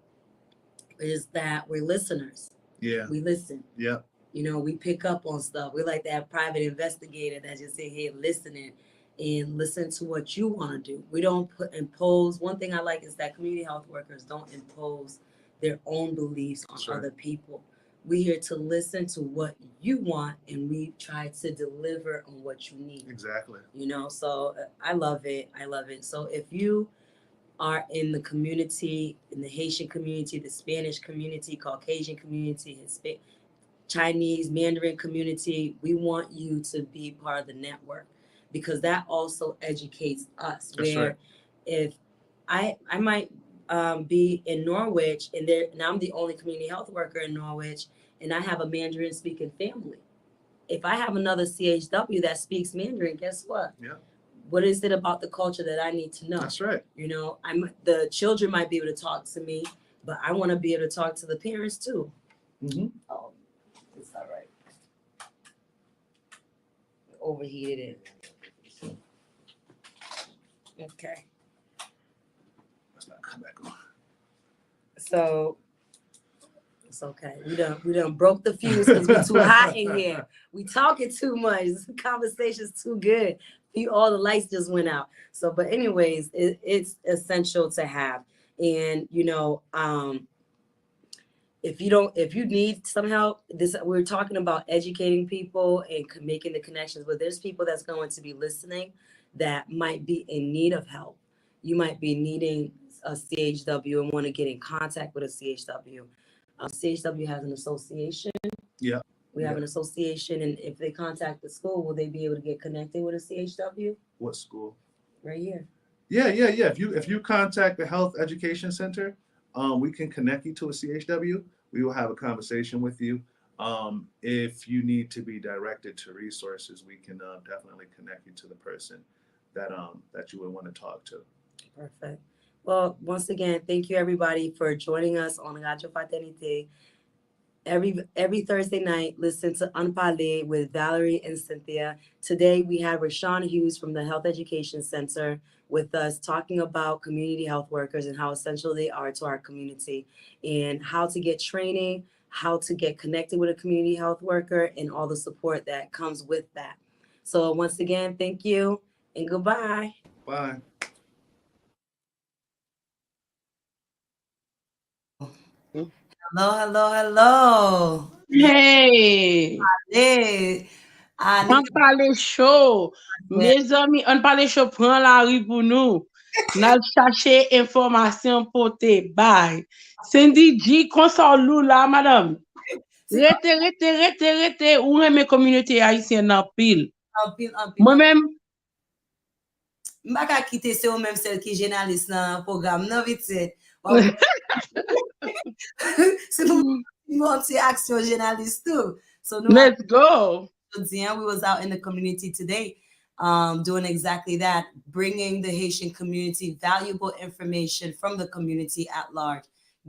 Speaker 2: is that we're listeners.
Speaker 3: Yeah.
Speaker 2: We listen.
Speaker 3: Yeah.
Speaker 2: You know, we pick up on stuff. We like that private investigator that's just in here listening and listen to what you want to do. We don't impose. One thing I like is that community health workers don't impose their own beliefs on other people. We're here to listen to what you want, and we try to deliver on what you need.
Speaker 3: Exactly.
Speaker 2: You know, so I love it. I love it. So if you are in the community, in the Haitian community, the Spanish community, Caucasian community, Chinese, Mandarin community, we want you to be part of the network, because that also educates us.
Speaker 3: That's
Speaker 2: where
Speaker 3: right.
Speaker 2: If I might be in Norwich and I'm the only community health worker in Norwich, and I have a Mandarin speaking family. If I have another CHW that speaks Mandarin, guess what?
Speaker 3: Yeah.
Speaker 2: What is it about the culture that I need to know?
Speaker 3: That's right.
Speaker 2: You know, the children might be able to talk to me, but I want to be able to talk to the parents too.
Speaker 3: Mm-hmm.
Speaker 2: Oh, it's all right. Overheated it. Okay.
Speaker 3: Let's not come back on.
Speaker 2: So it's okay. We done broke the fuse because we're too hot in here. We talking too much. This conversation's too good. All the lights just went out. So, but anyways, it's essential to have. And you know, if you need some help, we're talking about educating people and making the connections. But there's people that's going to be listening that might be in need of help. You might be needing a CHW and want to get in contact with a CHW. CHW has an association.
Speaker 3: Yeah.
Speaker 2: We have an association, and if they contact the school, will they be able to get connected with a CHW?
Speaker 3: What school?
Speaker 2: Right here.
Speaker 3: Yeah. If you contact the Health Education Center, we can connect you to a CHW. We will have a conversation with you. If you need to be directed to resources, we can definitely connect you to the person that you would want to talk to.
Speaker 2: Perfect. Well, once again, thank you everybody for joining us on Radio Fraternité. Every Thursday night, listen to Unparlé with Valerie and Cynthia. Today we had Rashawn Hughes from the Health Education Center with us, talking about community health workers and how essential they are to our community, and how to get training, how to get connected with a community health worker, and all the support that comes with that. So once again, thank you and goodbye.
Speaker 3: Bye.
Speaker 2: Hello.
Speaker 1: Hey,
Speaker 2: Hey.
Speaker 1: on parle chaud. Mes amis, on parle chaud, prend la rue pour nous. N'a cherché information pour te bail. Cindy dit qu'on sort loup là, madame. Rete, ou mes communauté haïtienne en pile. Moi-même,
Speaker 2: Mbaka kite se ou même celle qui journaliste dans le programme, non vite. C'est pour monter action journaliste too. So
Speaker 1: let's go.
Speaker 2: we was out in the community today, doing exactly that, bringing the Haitian community valuable information from the community at large,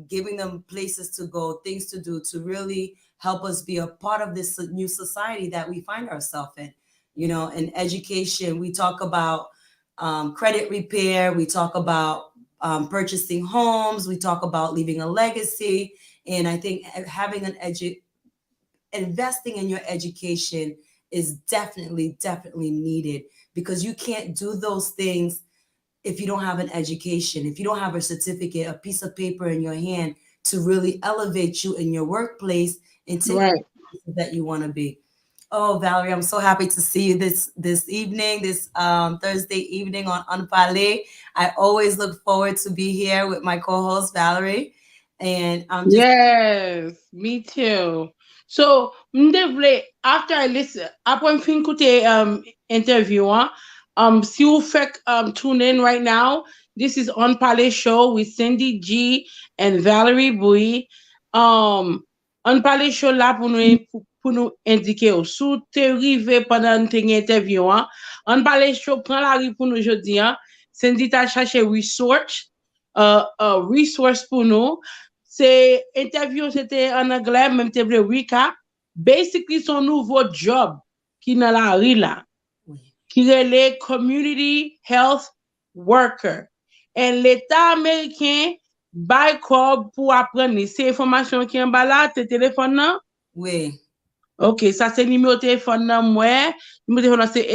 Speaker 2: giving them places to go, things to do, to really help us be a part of this new society that we find ourselves in. You know, in education, we talk about credit repair, we talk about purchasing homes, we talk about leaving a legacy. And I think having investing in your education is definitely needed, because you can't do those things if you don't have an education, if you don't have a certificate, a piece of paper in your hand to really elevate you in your workplace and take
Speaker 1: Right.
Speaker 2: that you want to be. Oh, Valerie, I'm so happy to see you this evening, this Thursday evening on Unpale. I always look forward to be here with my co-host Valerie, and I'm just
Speaker 1: Yes, me too. So, m'devle, after I listen, après fin koute interview, si vous faites tune in right now, this is On Parler Show with Cindy G and Valerie Bouy. On Parler Show là pour nous indiquer ou sous te rive pendant te interview, On Parler Show prend la rue pour nous aujourd'hui, Cindy t'a cherché resource pour nous. C'est interview, c'était en anglais, même te vle recap. Basically, son nouveau job qui dans la rue là,
Speaker 2: oui,
Speaker 1: qui est le community health worker. Et l'État américain buy corps pour apprendre ces informations qui en bas là, tes téléphones là.
Speaker 2: oui,
Speaker 1: OK, ça c'est numéro de téléphone là, moi. Numéro de téléphone là, c'est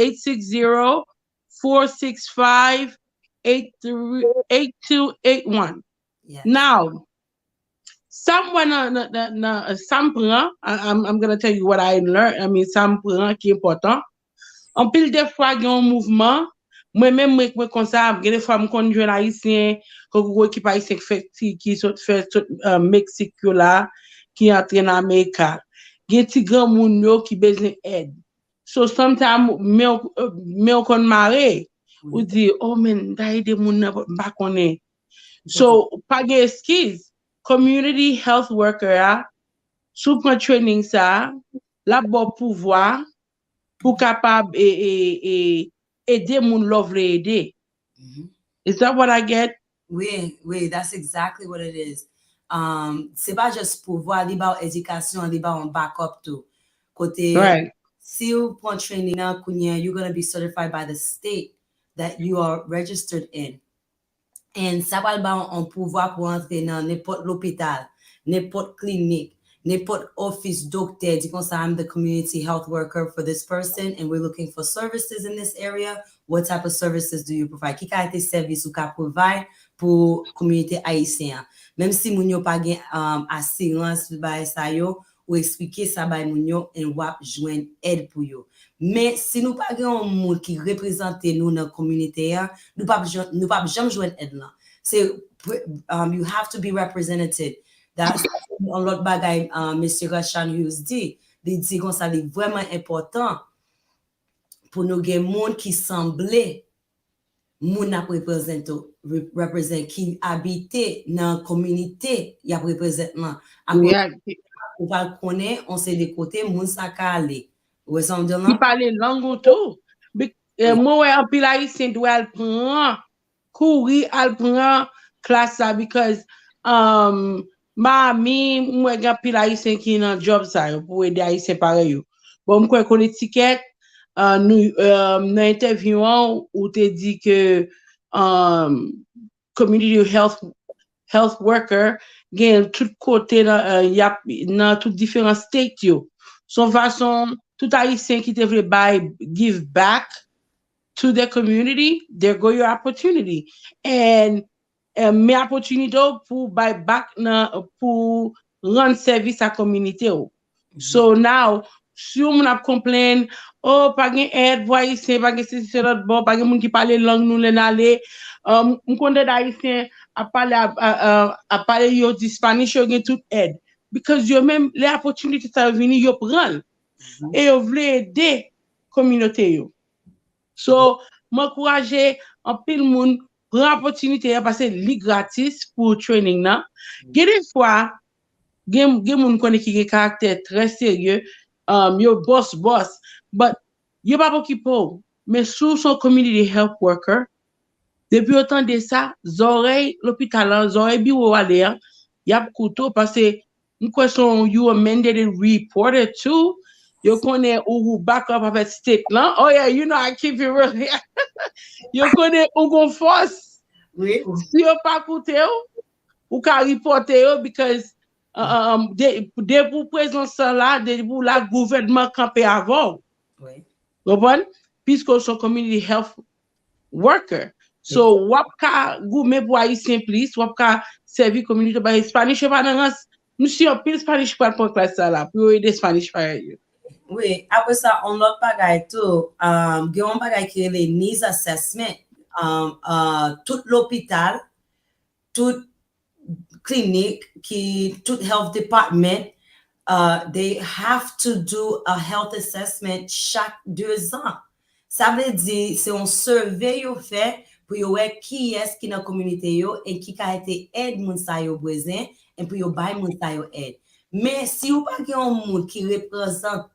Speaker 1: 860-465-8281.
Speaker 2: yes,
Speaker 1: Now, someone ça me prend, I'm gonna tell you what I learned. I mean, ça me prend qui est important. En pile des fois, il y a un mouvement. Moi-même, moi, comme ça, il y a des fois, je connais un haïtien, qui est haïtien, qui fait Mexique là, qui entre en Amérique. Il y a des grands gens qui ont besoin d'aide. So sometimes, mais on connaît marre, ou
Speaker 2: oui,
Speaker 1: dit, oh man, d'aide des gens, pas connaît.
Speaker 2: important.
Speaker 1: So, pas d'excuse. Community health worker, sous training ça, la bon pouvoir, pour capable et aider mon love aider.
Speaker 2: Mhm.
Speaker 1: Is that what I get?
Speaker 2: Oui, oui, that's exactly what it is. C'est pas juste pouvoir, il ba éducation, il ba un backup tout. Côté,
Speaker 1: Right.
Speaker 2: si vous prenez training nan kounya, you're going to be certified by the state that you are registered in. And ça va ba un pouvoir pour entrer dans n'importe l'hôpital, n'importe clinique, n'importe office docteur. Dit comme ça, I'm the community health worker for this person and we're looking for services in this area. What type of services do you provide? Qui a été service ou ka provide pour communauté haïtienne? Même si moun yo pa gen assurance ba sa yo, ou expliquer ça ba moun yo et wap joindre aide pour yo. Mais si nous pas gen un monde qui représente nous dans la communauté, nous pas jamais joindre aide là. C'est you have to be represented. That's on l'autre bagay Monsieur Rashan Hughes dit comme ça c'est vraiment important pour nous gen monde qui semblait moun ap représente qui habite dans communauté y a représente là après
Speaker 1: Yeah.
Speaker 2: on va connaître on sait des côtés moun sa ka aller ouais ça on dit
Speaker 1: Qui
Speaker 2: là
Speaker 1: parle langue ou tout. Moi, ouais, en pile haïtien doit le prendre, courir, elle prend classe ça, because, ma ami, moi, j'ai pile haïtien qui est dans job ça, yo, pour aider haïtien pareil, yo. Bon, moi, qu'on étiquette, nous, dans l'interview, où te dit que, community health worker, gen tout côté dans tout différents states yo. Son façon, tout haïtien qui te vle buy, give back to their community, there go your opportunity. And mes opportunités pour buy back pour rendre service à communauté. So now, si on a complain, oh, pas gen aide, voyez, c'est pas gen c'est l'autre bon, pas gen moun qui parle langue nous les aller. On connaît d'haïtien à parler yo di Spanish yo gen tout aide. Because yo même les opportunités ça venir yo prendre. Et yo vle aider communauté yo. So, m'encourager en pile moun prend opportunité parce que li gratis pour training nan. Gen des fois gen moun connaît qui gen caractère très sérieux, yo boss, but yo pas pour qui pour, mais sous son community health worker, depuis autant de ça, oreilles l'hôpital, oreilles bureau aller, y a couteau parce que une question you are mandated reporter too. You connais ou back up avec state là. Oh yeah, you know I keep it real. You connais ou gon force.
Speaker 2: oui
Speaker 1: Si yo pas coûté ou ka reporter yo because de pour présence là, de pour la gouvernement campé avant.
Speaker 2: oui
Speaker 1: Vous comprenez? Puisque son community health worker. So, wap ka goume pour haïtien please, wap ka servi community by Spanish pas dans Monsieur, pile Spanish pour classe ça là, pour aider Spanish fire you.
Speaker 2: Oui, après ça, on l'autre bagaille tout. Il y a un bagaille qui est les needs assessment. Tout l'hôpital, toute clinique, tout health department, they have to do a health assessment chaque 2 ans. Ça veut dire, c'est un survey yo fait pour yo voir qui est qui dans la communauté yo et qui a été aide moun sa yo besoin et pour yo bay moun sa yo aide. Mais si vous pas un monde qui représente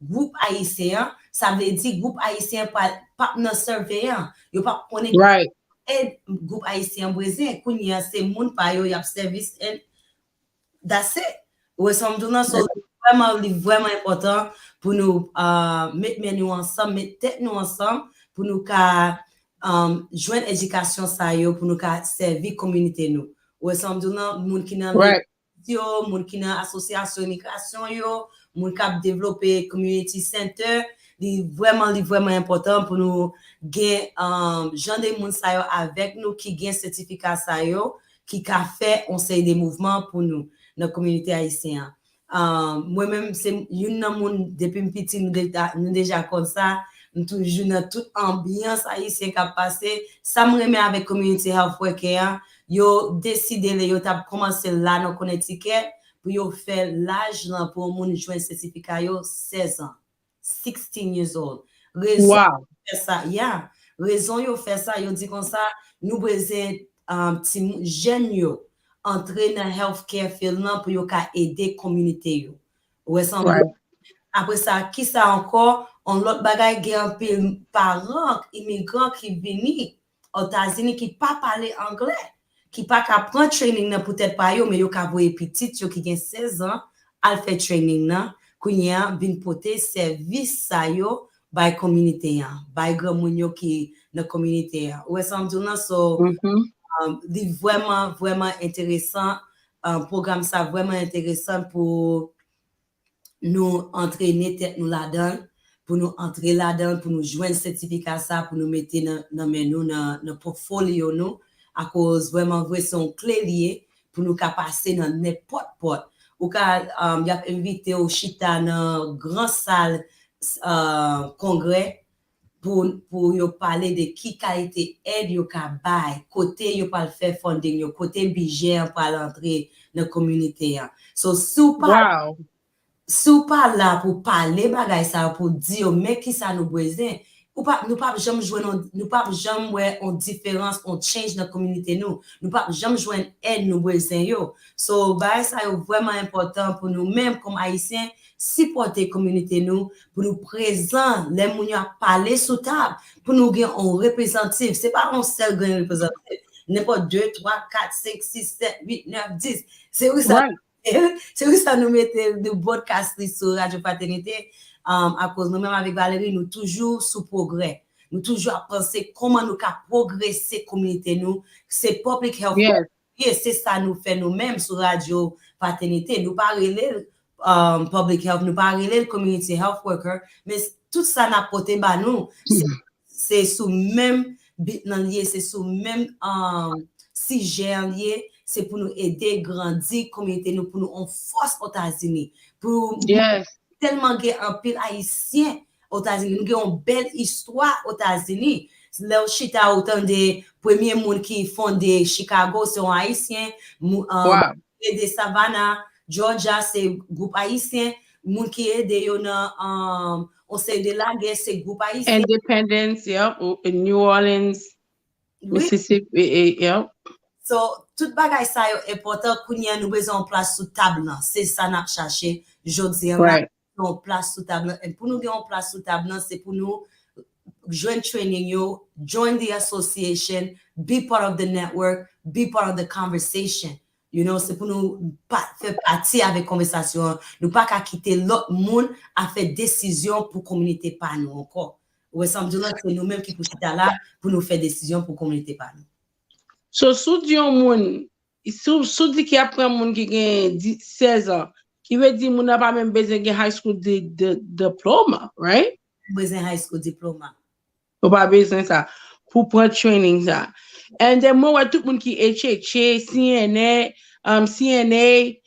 Speaker 2: groupe haïtien, ça veut dire groupe haïtien pas dans surveillant, yo pas connaît
Speaker 1: Right.
Speaker 2: aide groupe haïtien besoin, kounya c'est moun pa yo y a service et that's it. Ouais, ça me donne so vraiment important pour nous mettre nous ensemble, mettre tête nous ensemble pour nous joindre éducation ça yo pour nous servir communauté nous. Ouais, ça me donne moun qui dans
Speaker 1: Right.
Speaker 2: moun qui dans association migration yo, moun qui développer community center, vraiment important pour nous gagner gens des moun ça yo avec nous qui gagne certificat ça yo qui a fait on sait des mouvements pour nous dans la communauté haïtienne. Moi-même, c'est une monde depuis petit, nous déjà comme ça, nous toujours dans toute ambiance haïtienne qui a passé. Ça me remet avec community health worker. Yo décidé, yo t'a commencé là dans Connecticut pour yo faire l'âge là pour moun joindre certificat yo 16 ans, 16 years old. Raison
Speaker 1: Wow.
Speaker 2: fait ça, yeah. Raison yo fait ça, yo dit comme ça, nous besoin petit jeune yo entrer dans healthcare field là pour yo ka aider communauté yo. Ouais, ça
Speaker 1: Right.
Speaker 2: après ça qui ça encore on l'autre bagaille gen pile parents immigrants qui vini aux États-Unis qui pas parler anglais, qui pas ka prendre training là peut-être pas yo mais yo ka voyer petit yo qui gen 16 ans al fait training là kounya vinn porter service ça yo by communauté ya, by grand moun yo qui dans communauté ya. Ouais, ça me donne so vraiment intéressant. Programme ça vraiment intéressant pour nous entraîner tête nous là-dedans, pour nous entrer là-dedans, pour nous joindre certificat ça, pour nous mettre dans portfolio nous, à cause vraiment son clé lié pour nous passer dans n'importe porte. Ou y a invité au chita dans grand salle congrès pour yo parler de qui a été aide yo ka bay côté yo pas faire funding yo côté budget pour l'entrer dans communauté. So
Speaker 1: Wow.
Speaker 2: sou pas là pour parler bagay ça pour dire mais qui ça nous besoin ou pas nous pas jamais jouer nous pas jamais ouais en différence on change dans communauté nous pas jamais jouer aide nous besoin yo. So bagay ça est vraiment important pour nous même comme haïtiens supporter communauté nous pour nous présent les moun yo parler sous table pour nous gagner un représentatif, c'est pas un seul grand représentatif, n'importe 2 3 4 5 6 7 8 9 10, c'est où ça right. C'est où ça nous mettait de podcast sur Radio Fraternité à cause nous-mêmes avec Valérie nous toujours sous progrès, nous toujours à penser comment nous ca progresser communauté nous, c'est public health. Yes, c'est ça nous fait nous-mêmes sur Radio Fraternité, nous pas relais public health, nous pas relais community health worker, mais tout ça n'a porté ba nous, c'est sous même bit nan lié, c'est sous même sujet lié, c'est pour nous aider grandir communauté nous, pour nous en force aux États-Unis, pour tellement gay un pile haïtien aux États-Unis, nous avons une belle histoire aux États-Unis. Là chita autant des premiers monde qui fondé Chicago c'est un haïtien, de Savannah Georgia c'est groupe haïtien, moun qui aide yo dans on sait de la guerre c'est groupe haïtien.
Speaker 1: Independence, in New Orleans, Mississippi,
Speaker 2: So tout bagay ça yo important kounya nous besoin en place sous table là, c'est ça n'a cherché jodi en place sous table et pour nous gagner en place sous table c'est pour nous join training yo, join the association, be part of the network, be part of the conversation. You know, c'est pour nous faire partie avec conversation, nous pas qu'à quitter l'autre monde à faire décision pour communauté pas nous encore. Ouais, ça me dit c'est nous-mêmes qui pour là pour nous faire décision pour communauté pas nous.
Speaker 1: So sous di yon moun, sous di ki apren moun ki gen 16 ans, qui veut dire moun n'a pas même besoin de high school diploma, right?
Speaker 2: Besoin high school diploma.
Speaker 1: Ou pas besoin ça pour prendre training ça. And then moi tout moun ki HHA, CNA, CNA,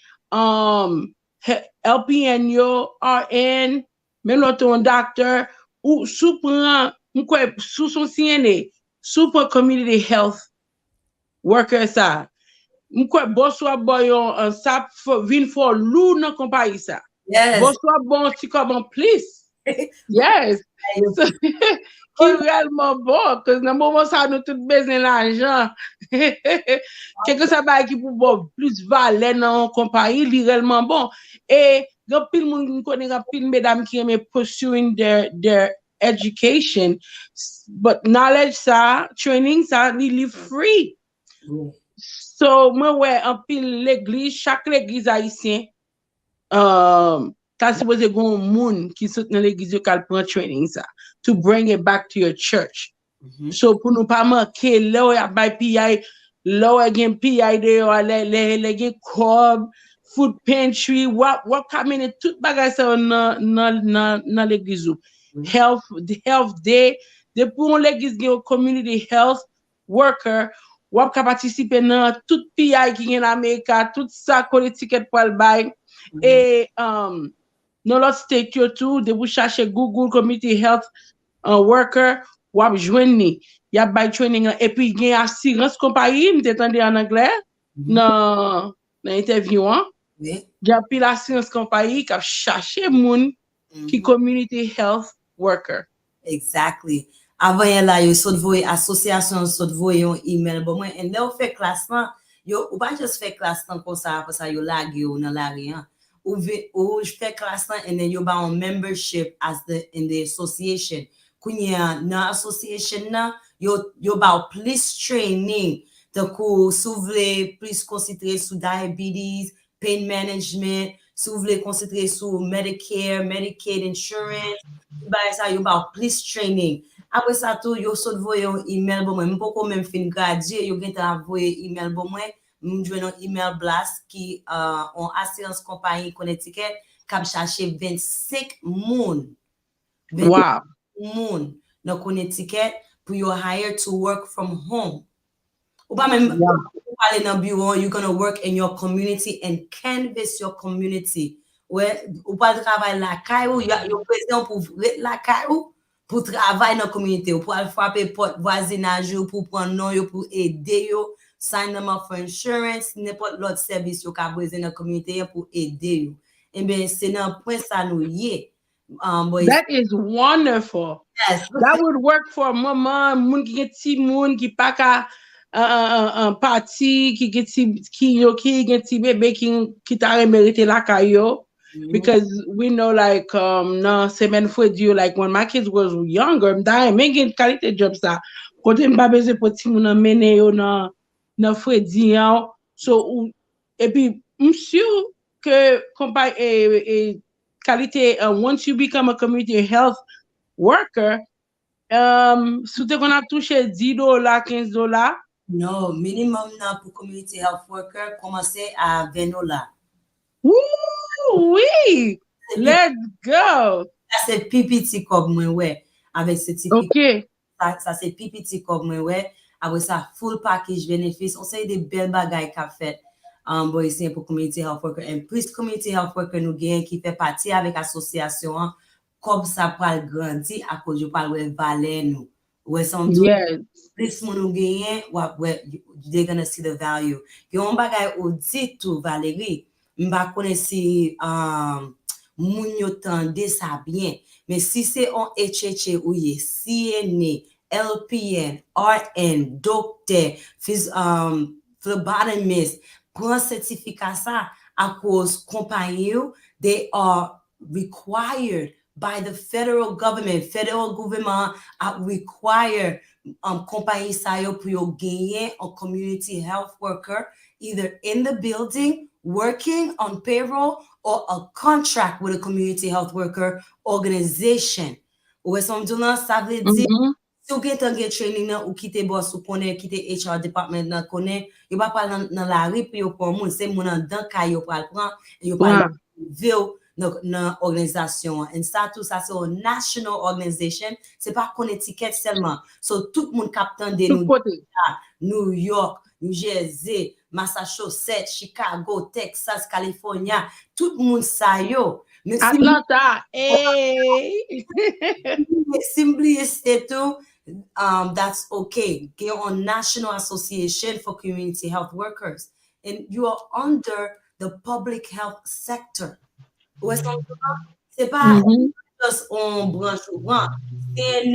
Speaker 1: LPN yo, RN, même l'autre un docteur, ou sous prend, sous son CNA, sous prend community health worker ça. Mkwe boswa boyon an sap vin for lou nan compagnie ça.
Speaker 2: Yes.
Speaker 1: Boswa bon ti comme please. Yes. So, qui réellement bon, que dans moment ça nous tout besoin l'argent. Quelque ça ba qui pour bon plus valeur dans compagnie, li réellement bon. Et grand pile moun connaît grand pile mesdames qui aiment pursuing their education, but knowledge ça, training ça, li free. So, moi, ouais, en pile l'église, chaque l'église haïtien, t'as supposé gon moun qui soutient l'église yo kal prend training ça, to bring it back to your church. So, pour nous pas manquer, là, y a bay PI, là, y a PI de, les gen cob, food pantry, what come in, tout bagay ça dans l'église. Health day, de pour l'église gen community health worker, wap ka participer dans tout PI qui est en Amérique, tout ça qu'on ticket pour le bail. Et dans l'autre state yo tout, de vous chercher Google community health worker, wap joindre ni. Y a by training et puis il y a assurance compagnie, m'entendez en anglais dans interview hein. Il y a puis l'assurance compagnie qui a cherché moun qui community health worker.
Speaker 2: Exactly. Avant là yo sot voye association sot voye un email bon moi et là on fait classement yo ou pas juste fait classement comme ça yo lag yo dans la rien ou je fais classement and then you ba on membership as in the association kunya na association na yo ba plus training de ko souvle plus concentré sur diabetes, pain management, souvle concentré sur Medicare, Medicaid insurance, ba ça yo ba plus training. Après ça tout yo sot voye un email bon moi m'poko même fin graduer yo gen ta voye email bon moi m'joine un email blast qui en assurance compagnie Connecticut k'ap chercher 25 moun.
Speaker 1: Wow.
Speaker 2: Moun dans Connecticut pour you hire to work from home. Ou pas même parler dans bureau, you're gonna work in your community and canvas your community. Ouais, ou pas travailler la caillou, yo présent pour la caillou pour travailler dans la communauté, pour aller frapper porte voisinage, pour prendre nom, pour aider yo, sign them up for insurance, n'importe l'autre service yo ka besoin dans la communauté pour aider yo. Et bien c'est dans point ça nous yé.
Speaker 1: That is wonderful.
Speaker 2: Yes.
Speaker 1: That would work for maman, moun ki gen ti moun ki pa ka party, ki gen ti bébé ki ta mérité la kayo. Because we know like no semaine fwedi like when my kids was younger, m'da men gen qualité job sa. Kote m'pa beze pou ti moun mene yo nan fwedi yan. So et puis m'sure que qualité once you become a community health worker, si tu as touché $10, $15.
Speaker 2: No, minimum now pour community health worker commencer à $20.
Speaker 1: Oui, let's go.
Speaker 2: Ça c'est PPT comme moi ouais avec certificat.
Speaker 1: OK.
Speaker 2: Ça c'est PPT comme moi ouais avec ça full package bénéfice. On sait des belles bagailles qu'a fait boy c'est pour community health worker et plus community health worker nous gagne qui fait partie avec association comme ça pral grandir à cause du parle valeur nous. Ouais sans doute.
Speaker 1: Yes.
Speaker 2: Plus mon gagne they're gonna see the value. Yo on bagay ou dit tout Valérie m'pa connait si moun yo tande ça bien mais si c'est on HHA ou yé CNA LPN RN docteur phlebotomist prend certificat ça à cause compagnie they are required by the federal government require compagnie ça yo pour yo gagner un community health worker either in the building working on payroll or a contract with a community health worker organization. Ou est-ce que ça veut dire si vous avez training ou quitter boss ou connaît quitter HR department nan connaît, yo pas parler dans la rue pour moun c'est moun dans kay yo pral prendre et yo pas ville dans organisation et ça tout ça c'est une national organization c'est pas Connecticut seulement so tout monde captain de nous New York, New Jersey, Massachusetts, Chicago, Texas, California, tout moun sa yo. Mais si
Speaker 1: Atlanta, hey.
Speaker 2: simply state that's okay. Get on National Association for Community Health Workers, and you are under the public health sector. C'est pas juste on branche ou point. C'est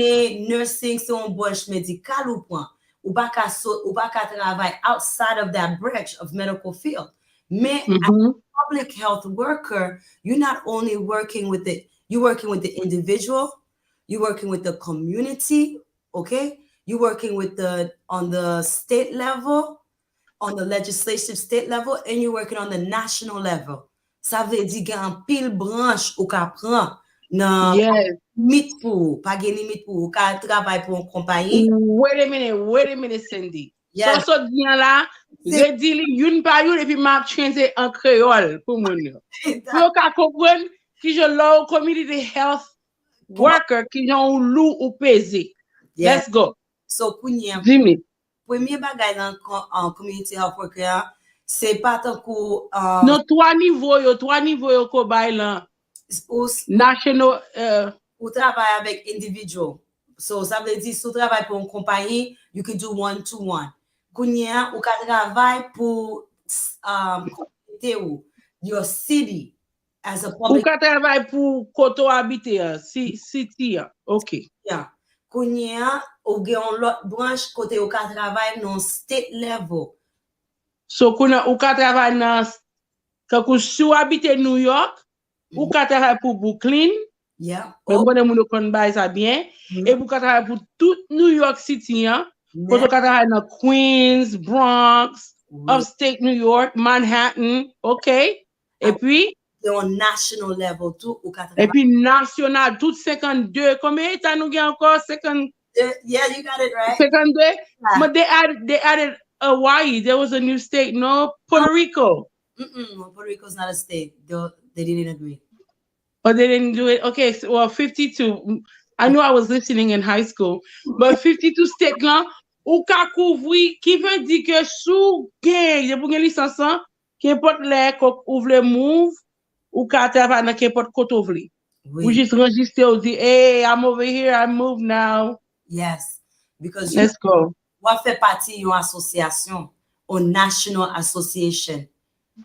Speaker 2: nursing, c'est on branche médicale ou point. Ou pas qu'à travailler outside of that branch of medical field. Mais as a public health worker, you're not only working with you're working with the individual, you're working with the community, okay? You're working with on the state level, on the legislative state level, and you're working on the national level. Ça veut dire qu'il y a un pile branche ou qu'à prendre non limite pour pas de limite pour qu'à travailler pour une compagnie.
Speaker 1: Wait a minute, Cindy. Yes. So bien là, redili une par une et puis m'a changé en créole pour moun yo. Pour qu'à comprendre qui je low community health worker qui ont lou ou pesé. Let's go.
Speaker 2: So kounya.
Speaker 1: Dis-moi.
Speaker 2: Premier bagay en community health worker, c'est pas tant que
Speaker 1: non trois niveaux yo ko bay là. National
Speaker 2: ou travaille avec individual. So ça veut dire si tu travailles pour une compagnie, you can do one-to-one. Kounya ou ka travaille pour communauté ou your city as a public.
Speaker 1: Ou ka travaille pour koto habiter city. OK.
Speaker 2: Yeah. Kounya ou gen l'autre branche côté ou ka travaille non state level.
Speaker 1: So kounya ou ka travaille dans quand ou habiter New York, ou ka travaille pour Brooklyn.
Speaker 2: Yeah.
Speaker 1: Mais bon moun kon bay ça bien et ou ka travaille pour tout New York City hein. Pour ka travaille dans Queens, Bronx, upstate New York, Manhattan, OK? Et puis
Speaker 2: on national level tout ou ka
Speaker 1: et puis national tout 52 combien état nous gagne encore 50
Speaker 2: yeah, you got it right.
Speaker 1: 52 but they added Hawaii. There was a new state, no? Puerto Rico.
Speaker 2: Puerto Rico's not a state. They didn't agree.
Speaker 1: Oh, they didn't do it. Okay, so, well 52. I knew I was listening in high school, but 52 state là ou ka couvrir qui veut dire que sous gain de pour une licence qu'importe les qu'on ouvre move ou ka travailler dans qu'importe côté ouvre. We just register ou dire hey, I'm over here, I move now.
Speaker 2: Yes, because
Speaker 1: let's go.
Speaker 2: What fait partie d'une association, une national association.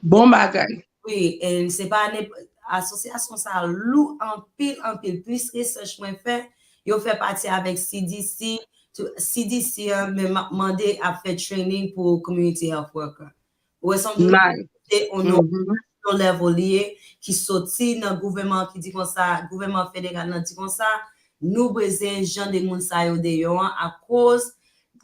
Speaker 1: Bon bagay.
Speaker 2: Oui, et c'est pas une association ça loue en pile plus research moins fait, yo fait partie avec CDC. CDC m'a demandé à faire training pour community health worker. Ou sont on level lié qui sorti dans gouvernement qui dit comme ça, gouvernement fédéral dit comme ça, nous besoin gens de moun sa yo de yo à cause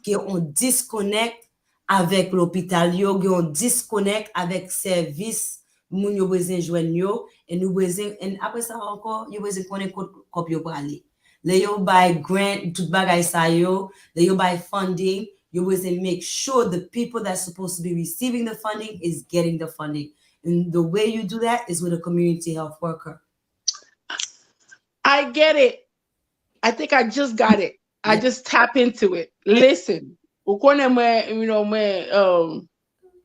Speaker 2: que on disconnect avec l'hôpital yo, on disconnect avec service moun yo besoin joindre yo et nous besoin et après ça encore yo besoin connaître copie pour aller. Le yo buy grant tout bagay sa yo, le yo buy funding, you always make sure the people that's supposed to be receiving the funding is getting the funding. And the way you do that is with a community health worker.
Speaker 1: I get it. I think I just got it. I just tap into it. Listen, I'm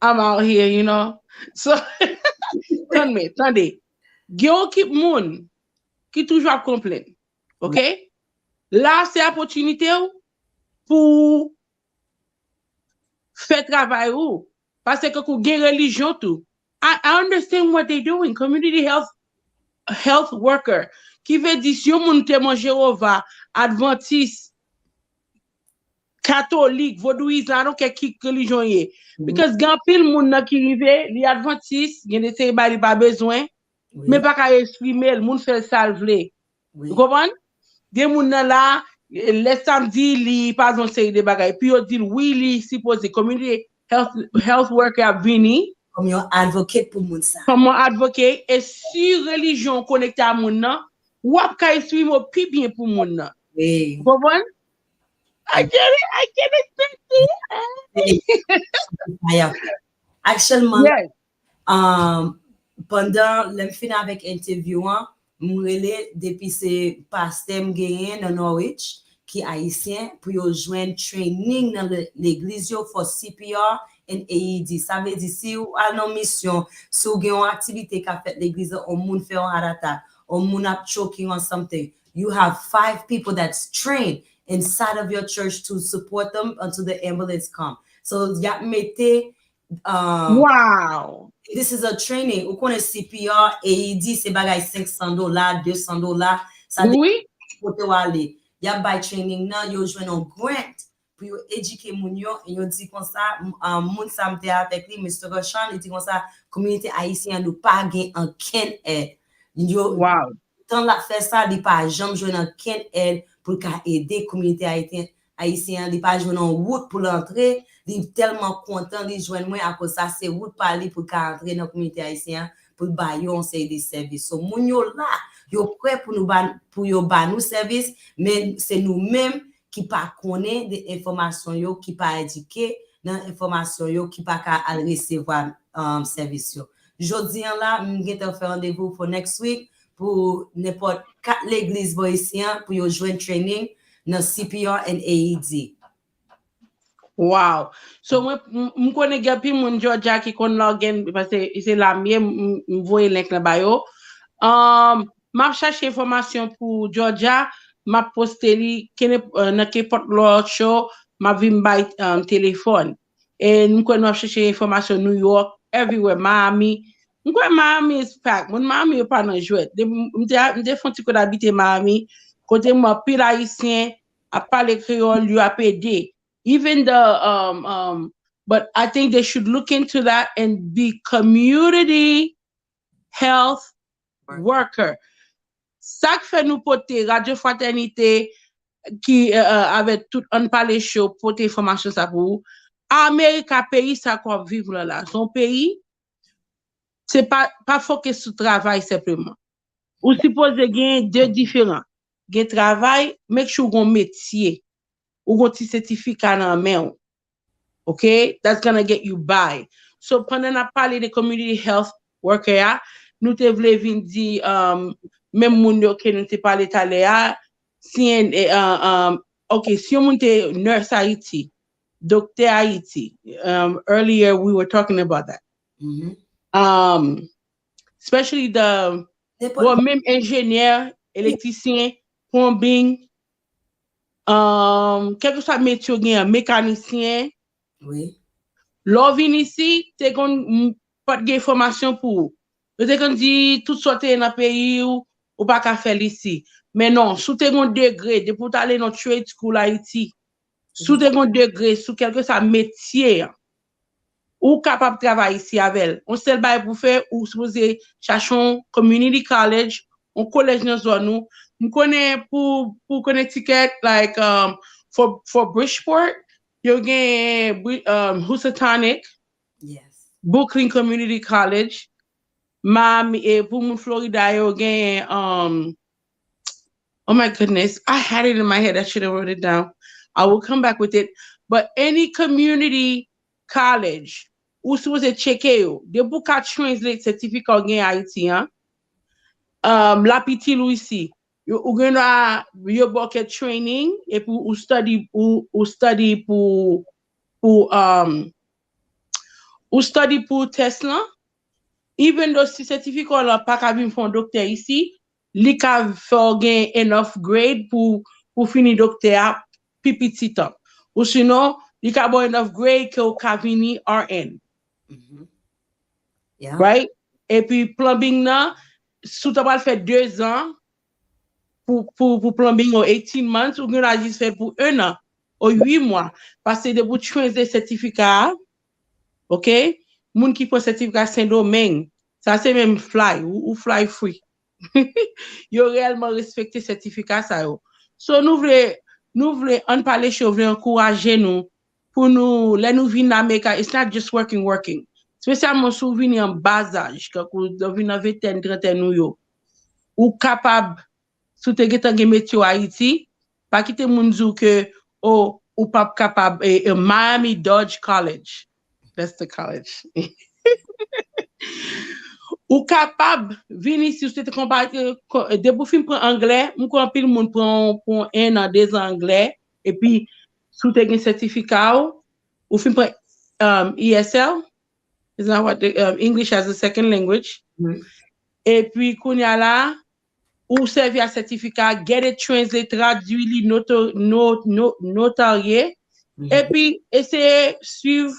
Speaker 1: out here, So, attendez. Gyo kip moun qui toujours complain. OK? Là, c'est opportunité pour faire travail ou parce que ku gen religion tout. I understand what they're doing. Community health worker qui veut dire si moun témoin Jéhovah, Adventiste, catholique, vaudouiste, I don't care qui religion yé. Because gan pile moun nan ki rive, li Adventiste, gen de se ba li pas besoin, mais pas ka exprimer, le moun fait salve. Vous comprenez? Des moun nan la le samedi li pas on say de bagay puis on dit oui li supposé community health worker vini
Speaker 2: comme un advocate pour moun ça
Speaker 1: comme un advocate et si religion connecté à moun nan ou ap ka suivre pi bien pour moun nan
Speaker 2: oui
Speaker 1: vous comprenez? I get it
Speaker 2: actuellement pendant le fin avec interviewant m'relé depuis c'est pasteur gagné dans Norwich qui haïtien pour yo joindre training dans l'église yo for CPR and AED. Ça veut dire si ou a non mission, si ou gen yon activité qu'a fait l'église, on moun fait un heart attack, or moun up choking on something, you have 5 people that's trained inside of your church to support them until the ambulance come. So ya mette
Speaker 1: Wow.
Speaker 2: this is a training. Ou connaît CPR, AED, c'est bagay $500, $200. Ça
Speaker 1: Oui.
Speaker 2: kote wale. Ya by training nan, yo jwen un grant pour yo éduquer moun yo, et yo dit comme ça, moun sa mte avec li, Mr. Roshan, il dit comme ça, communauté haïtienne nou pa gen an ken aide. Yo,
Speaker 1: Wow.
Speaker 2: tant la fait ça, li pa jam jwen an ken aide pour ka aider communauté haïtienne, li pa jwen an route pour l'entrer, li tellement content, li jwen moi à cause ça, c'est route pa li pour ka entrer dans communauté haïtienne, pour ba yo on say des services. So moun yo là, yo prêt pour nous pour yo ba nous service, mais c'est nous-mêmes qui pas connaît des informations yo, qui pas éduqué dans information yo, qui pas ka al recevoir service yo. Jodi an là, m'gete faire rendez-vous pour next week pour n'importe 4 l'église haïtienne pour yo joindre training dans CPR and AED.
Speaker 1: Wow. So mwen konen gapi moun Georgia ki kon login parce que c'est la mienne m'voye link la bayo. M'a cherché information pour Georgia, m'a posté li kene nan ke pot lo show, m'a vin bay téléphone. Et nous konen m'a cherché information New York, everywhere, Miami. Mwen Miami is packed. Mon Miami pas nan jouet. M'te fon ti ko d'habiter Miami, côté moi pile haïtien, a parler créole, lui a pédé. Even but I think they should look into that and be community health worker. Ça fait nous porter Radio Fraternité qui avec tout on parle chaud porter information ça pour Amérique pays ça qu'on vivre là. Son pays c'est pas focus sur travail simplement. Ou supposé gagner deux différents. Gain travail, make sure gon métier. Ou gon ti certificat nan men. Okay? That's gonna get you by. So pendant na parler de community health worker, nous te vle vin di même moun yo ke nou te parler tale a, si okay, si yon moun te nurse Haiti, docteur Haiti, earlier we were talking about that. Especially même ingénieur, électricien, plumbing, quel que soit métier gen, mécanicien.
Speaker 2: Oui.
Speaker 1: L'on vin ici, te kon pas de formation pour. Te kon di tout sorte dans pays ou pas ka faire ici. Mais non, sous te kon degré, de pour aller dans trade school Haïti, sous te kon degré, sous quelque soit métier, ou capable de travailler ici avec. On seul bail pour faire ou supposé cherchons community college, on collège dans zone nous. On connaît pour Connecticut like for Bridgeport, you get Housatonic,
Speaker 2: yes,
Speaker 1: Brooklyn Community College. Miami pour Florida you get oh my goodness, I had it in my head. I should have wrote it down. I will come back with it. But any community college ou supposé checker yo, de pou ka translate certificat gen Haiti, hein? La piti Louisi, ou gen yo bucket training et pour ou study pour Tesla. Even though si certificat la pa ka vin fon docteur ici, li ka fò gen enough grade pour fini docteur pipiti top. Ou sinon, li ka bon enough grade que ou ka vini RN.
Speaker 2: Yeah.
Speaker 1: Right? Et puis plumbing nan, sou ta pal fait 2 ans pour plumbing ou 18 months, ou gen a juste fait pour 1 an ou 8 mois. Parce que de pour translate certificat, OK? Moun qui prend certificat Saint-Domingue, ça c'est même fly ou fly free. Yo réellement respecter certificat ça yo. So nous voulons en parler chaud, voulons encourager nous pour nous les nous vinn America, it's not just working. Spécialement sou vinn en bas âge, quand vous vinn en 20 30 nous yo. Ou capable sou te getan gen métier Haïti, pas quitter moun zou que ou pas capable Miami Dodge College. That's the college. Ou capable venir ici si tu comparer de pour film prend anglais, mon ko pile moun prend 1 an 2 ans anglais et puis sous te gen certificat ou film prend ESL. Is not what the English as a second language. Et puis kounya la ou servi à certificat, get it translate, traduit, notarié. Et puis essayer suivre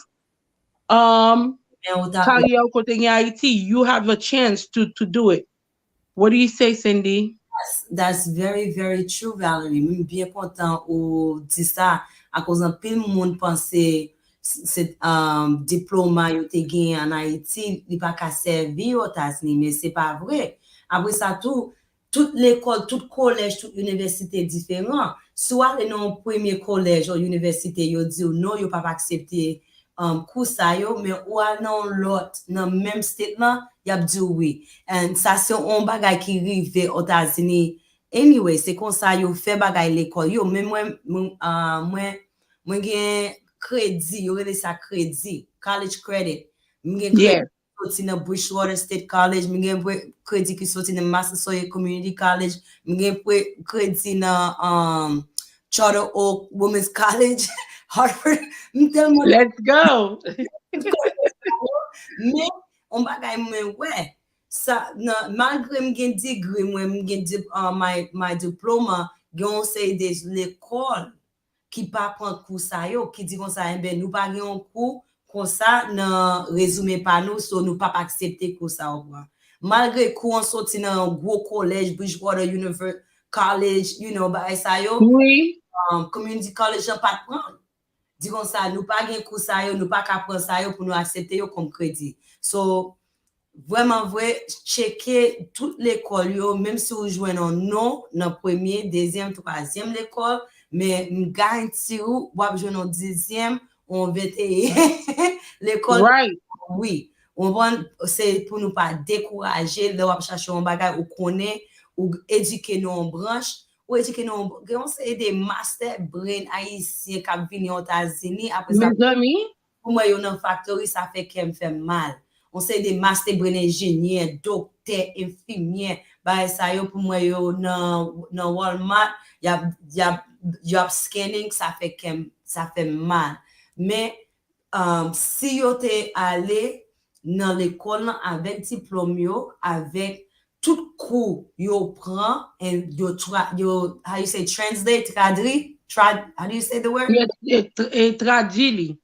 Speaker 1: carrière au côté en Haïti. You have a chance to do it. What do you say, Cindy?
Speaker 2: That's very, very true, Valerie. Je suis bien content ou dit ça à cause d'un peu de monde pensait c'est diplôme yo te gagné en Haïti, il pas qu'à servir aux États-Unis, mais c'est pas vrai. Après ça toute l'école, tout collège, toute université différent. Soit dans premier collège ou université, yo dit non, yo pas accepter cours ça yo, mais ou dans l'autre dans même state là, y a dit oui. And ça c'est un bagage qui arrive aux États-Unis. Anyway, c'est comme ça yo fait bagage l'école yo, même moi gen crédit, yo relé ça crédit, college credit. M'gen crédit sorti dans Bridgewater State College, m'gen crédit qui sorti dans Massasoit Community College, m'gen crédit dans Charter Oak Women's College, Harvard.
Speaker 1: Let's go.
Speaker 2: Mais on bagay mwen ouais ça malgré m'gen degré m'gen my diploma gon c'est des l'école qui pas prendre cours ça yo qui dit comme ça ben nous pas gen cours comme ça dans résumé par nous so nous pas accepter cours ça au revoir malgré cours on sorti dans gros collège Bridgewater University College you know ba ça yo
Speaker 1: oui
Speaker 2: community college on pas prendre dit comme ça nous pas gen cours ça yo nous pas ka prendre ça yo pour nous accepter yo comme crédit so vraiment vrai checker toute l'école yo même si vous jouez non dans premier deuxième troisième l'école mais garantis ou jouer dans deuxième on 21 l'école
Speaker 1: right.
Speaker 2: Oui on va c'est pour nous pas décourager de chercher un bagage ou connaît ou éduquer nos branches ou éduquer nos on c'est des master brain haïtien qui viennent aux États-Unis après ça pour moi yo dans factory ça fait qu'elle me fait mal. On sait des master brain ingénieur, docteur, infirmière, bah ça yo pour moi yo dans Walmart, y a scanning ça fait mal. Mais si yo t'es allé dans l'école avec diplôme yo avec tout cours yo prend and yo how you say translate how do you say the word?
Speaker 1: Traduit.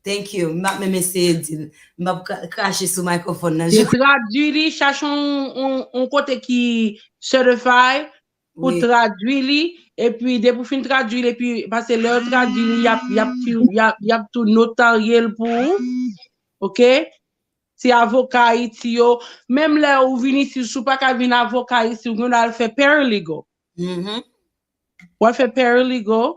Speaker 2: Thank you. M'a essayé m'a cracher sur microphone là.
Speaker 1: Je traduis cherche un côté qui certify pour traduire et puis dès pour fin traduire et puis parce que leur traduire y a tout notarié pour OK si avocat ici yo même là où vini si sou pas ka vinn avocat ici on a fait paralegal ou fait paralegal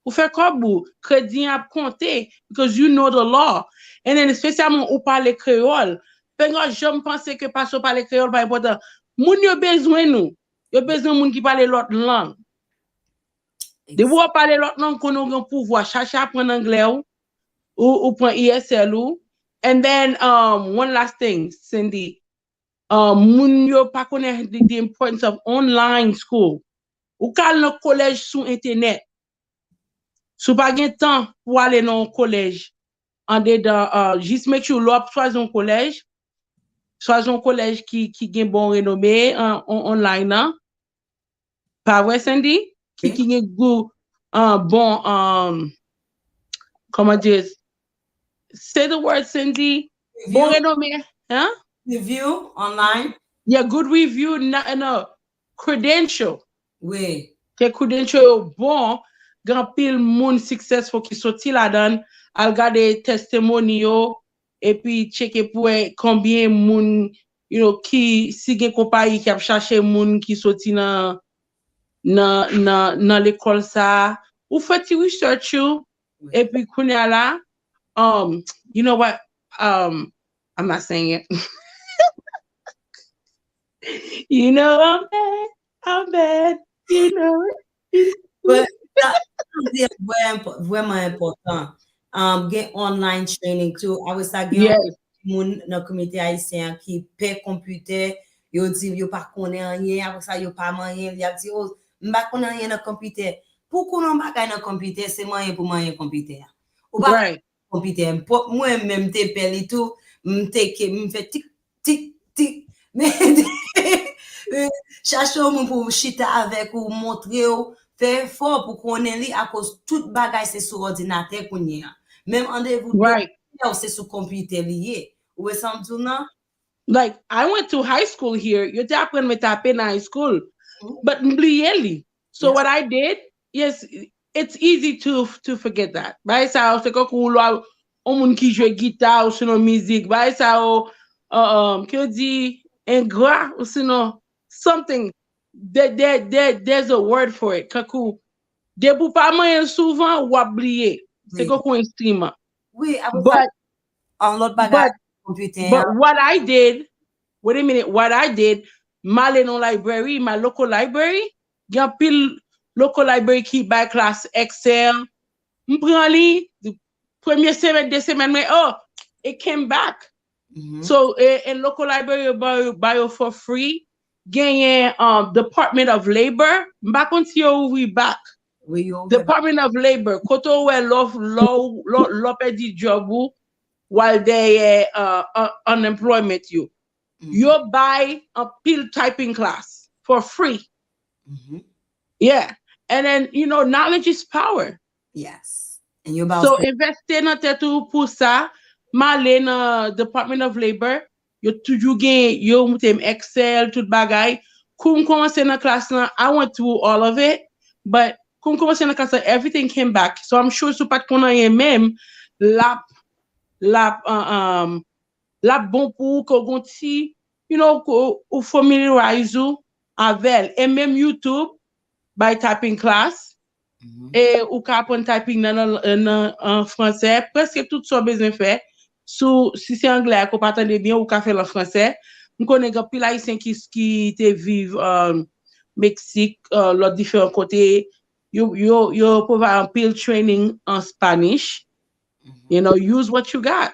Speaker 1: ou fait comme crédit à compter because you know the law and then spécialement ou parler créole parce que je pense que parce que parler créole pas important moun yo besoin nous yo besoin moun qui parle l'autre langue de vous parler l'autre langue qu'on a pouvoir chercher apprendre anglais ou prendre ESL ou and then one last thing Cindy moun yo pas connaître the importance of online school ou kal dans collège sur internet sou pas gen temps pour aller dans collège en dedans juste make sure l'op soit un collège qui gen bon renommé online hein? Pas vrai Cindy qui gen bon comment dire say the word Cindy
Speaker 2: Review.
Speaker 1: Bon renommé hein
Speaker 2: Review online
Speaker 1: yeah good review no credential
Speaker 2: oui
Speaker 1: que credential bon grand pile moun successful qui sorti là-dedans al garder testimonial et puis checker pour combien moun you know qui si gen compagnie qui a cherché moun qui sorti dans l'école ça ou fait research you et puis kounya là you know what I'm not saying it you know I'm bad you know
Speaker 2: but c'est vraiment important get online training too I was again moun dans communauté haïtien qui paie computer yo dit yo pas connaît rien après ça yo pas moyen y a dit oh m'pa connaît rien dans computer pour qu'on pas dans computer c'est moyen pour moyen computer ou pas computer moi-même te peli tout me fait tic tic tic mais chercher un pour chita avec ou montrer ou faire fort pour qu'on ait à cause toute bagaille c'est sur ordinateur qu'on y a même rendez-vous
Speaker 1: Right.
Speaker 2: c'est sur computer lié ou ça me non
Speaker 1: Like I went to high school here. You tap when me tap in high school, but mblieli. So
Speaker 2: yeah
Speaker 1: what I did, yes, it's easy to forget that. By sa o se ko kulo o moun ki jwe guitar ou sino music. By sa o que di engra ou sino something. There's a word for it. Kaku de pou pa mayen souvent ou oublier. Se
Speaker 2: oui
Speaker 1: ko ko instrument.
Speaker 2: oui après ça
Speaker 1: But
Speaker 2: en l'autre bagage
Speaker 1: but
Speaker 2: computer
Speaker 1: but what I did, wait a minute, what I did, my little library, my local library, gen pil local library ki by class Excel, mpren li, the premier semaine, de semaine, mais oh, it came back. So in local library, you buy it for free. Genye Department of Labor, mba kon si yo ouvri back.
Speaker 2: oui yo
Speaker 1: Department of Labor, koto we lo pe di job ou, while they unemployment you. You buy a pill typing class for free. Yeah. And then, knowledge is power.
Speaker 2: yes and you about
Speaker 1: So investe nan tetou pou sa, male nan Department of Labor, yo toujou gen, yo moutem Excel, tout bagay. Koum komanse nan class nan, I went through all of it, but koum komanse nan class nan, everything came back. So I'm sure sou pat konan yen mem, lap, lap bon pou ko gonti, ou familiarize ou avel. Et même YouTube, by typing class, et ou ka apprendre typing en français, presque tout ça besoin faire. Si c'est anglais, qu'on pas entendre bien, ou ka faire en français. Nous connaissons pile haïtien qui te vivent Mexique, l'autre différents côtés. You provide a pile training en Spanish. Use what you got.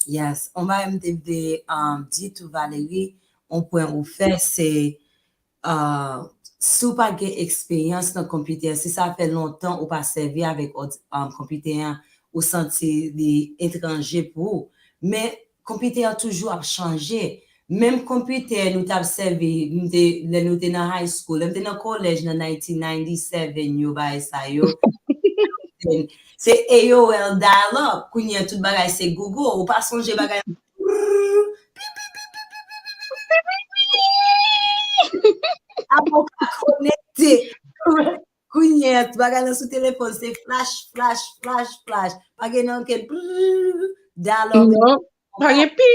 Speaker 2: yes on va me dit tout Valérie on point ou faire c'est sous pas gain expérience dans computer si ça fait longtemps ou pas servi avec computer ou senti des étrangers pour mais computer toujours a changé même computer nous t'a servi nous t'es dans high school nous t'es dans collège dans 1997 yo ba ça yo c'est AOL dial-up kounya tout bagay c'est Google ou pas songer bagay avant connecté kounya tout bagay sur téléphone c'est flash flash flash flash bagay nan ken dial-up
Speaker 1: Pas gen pi.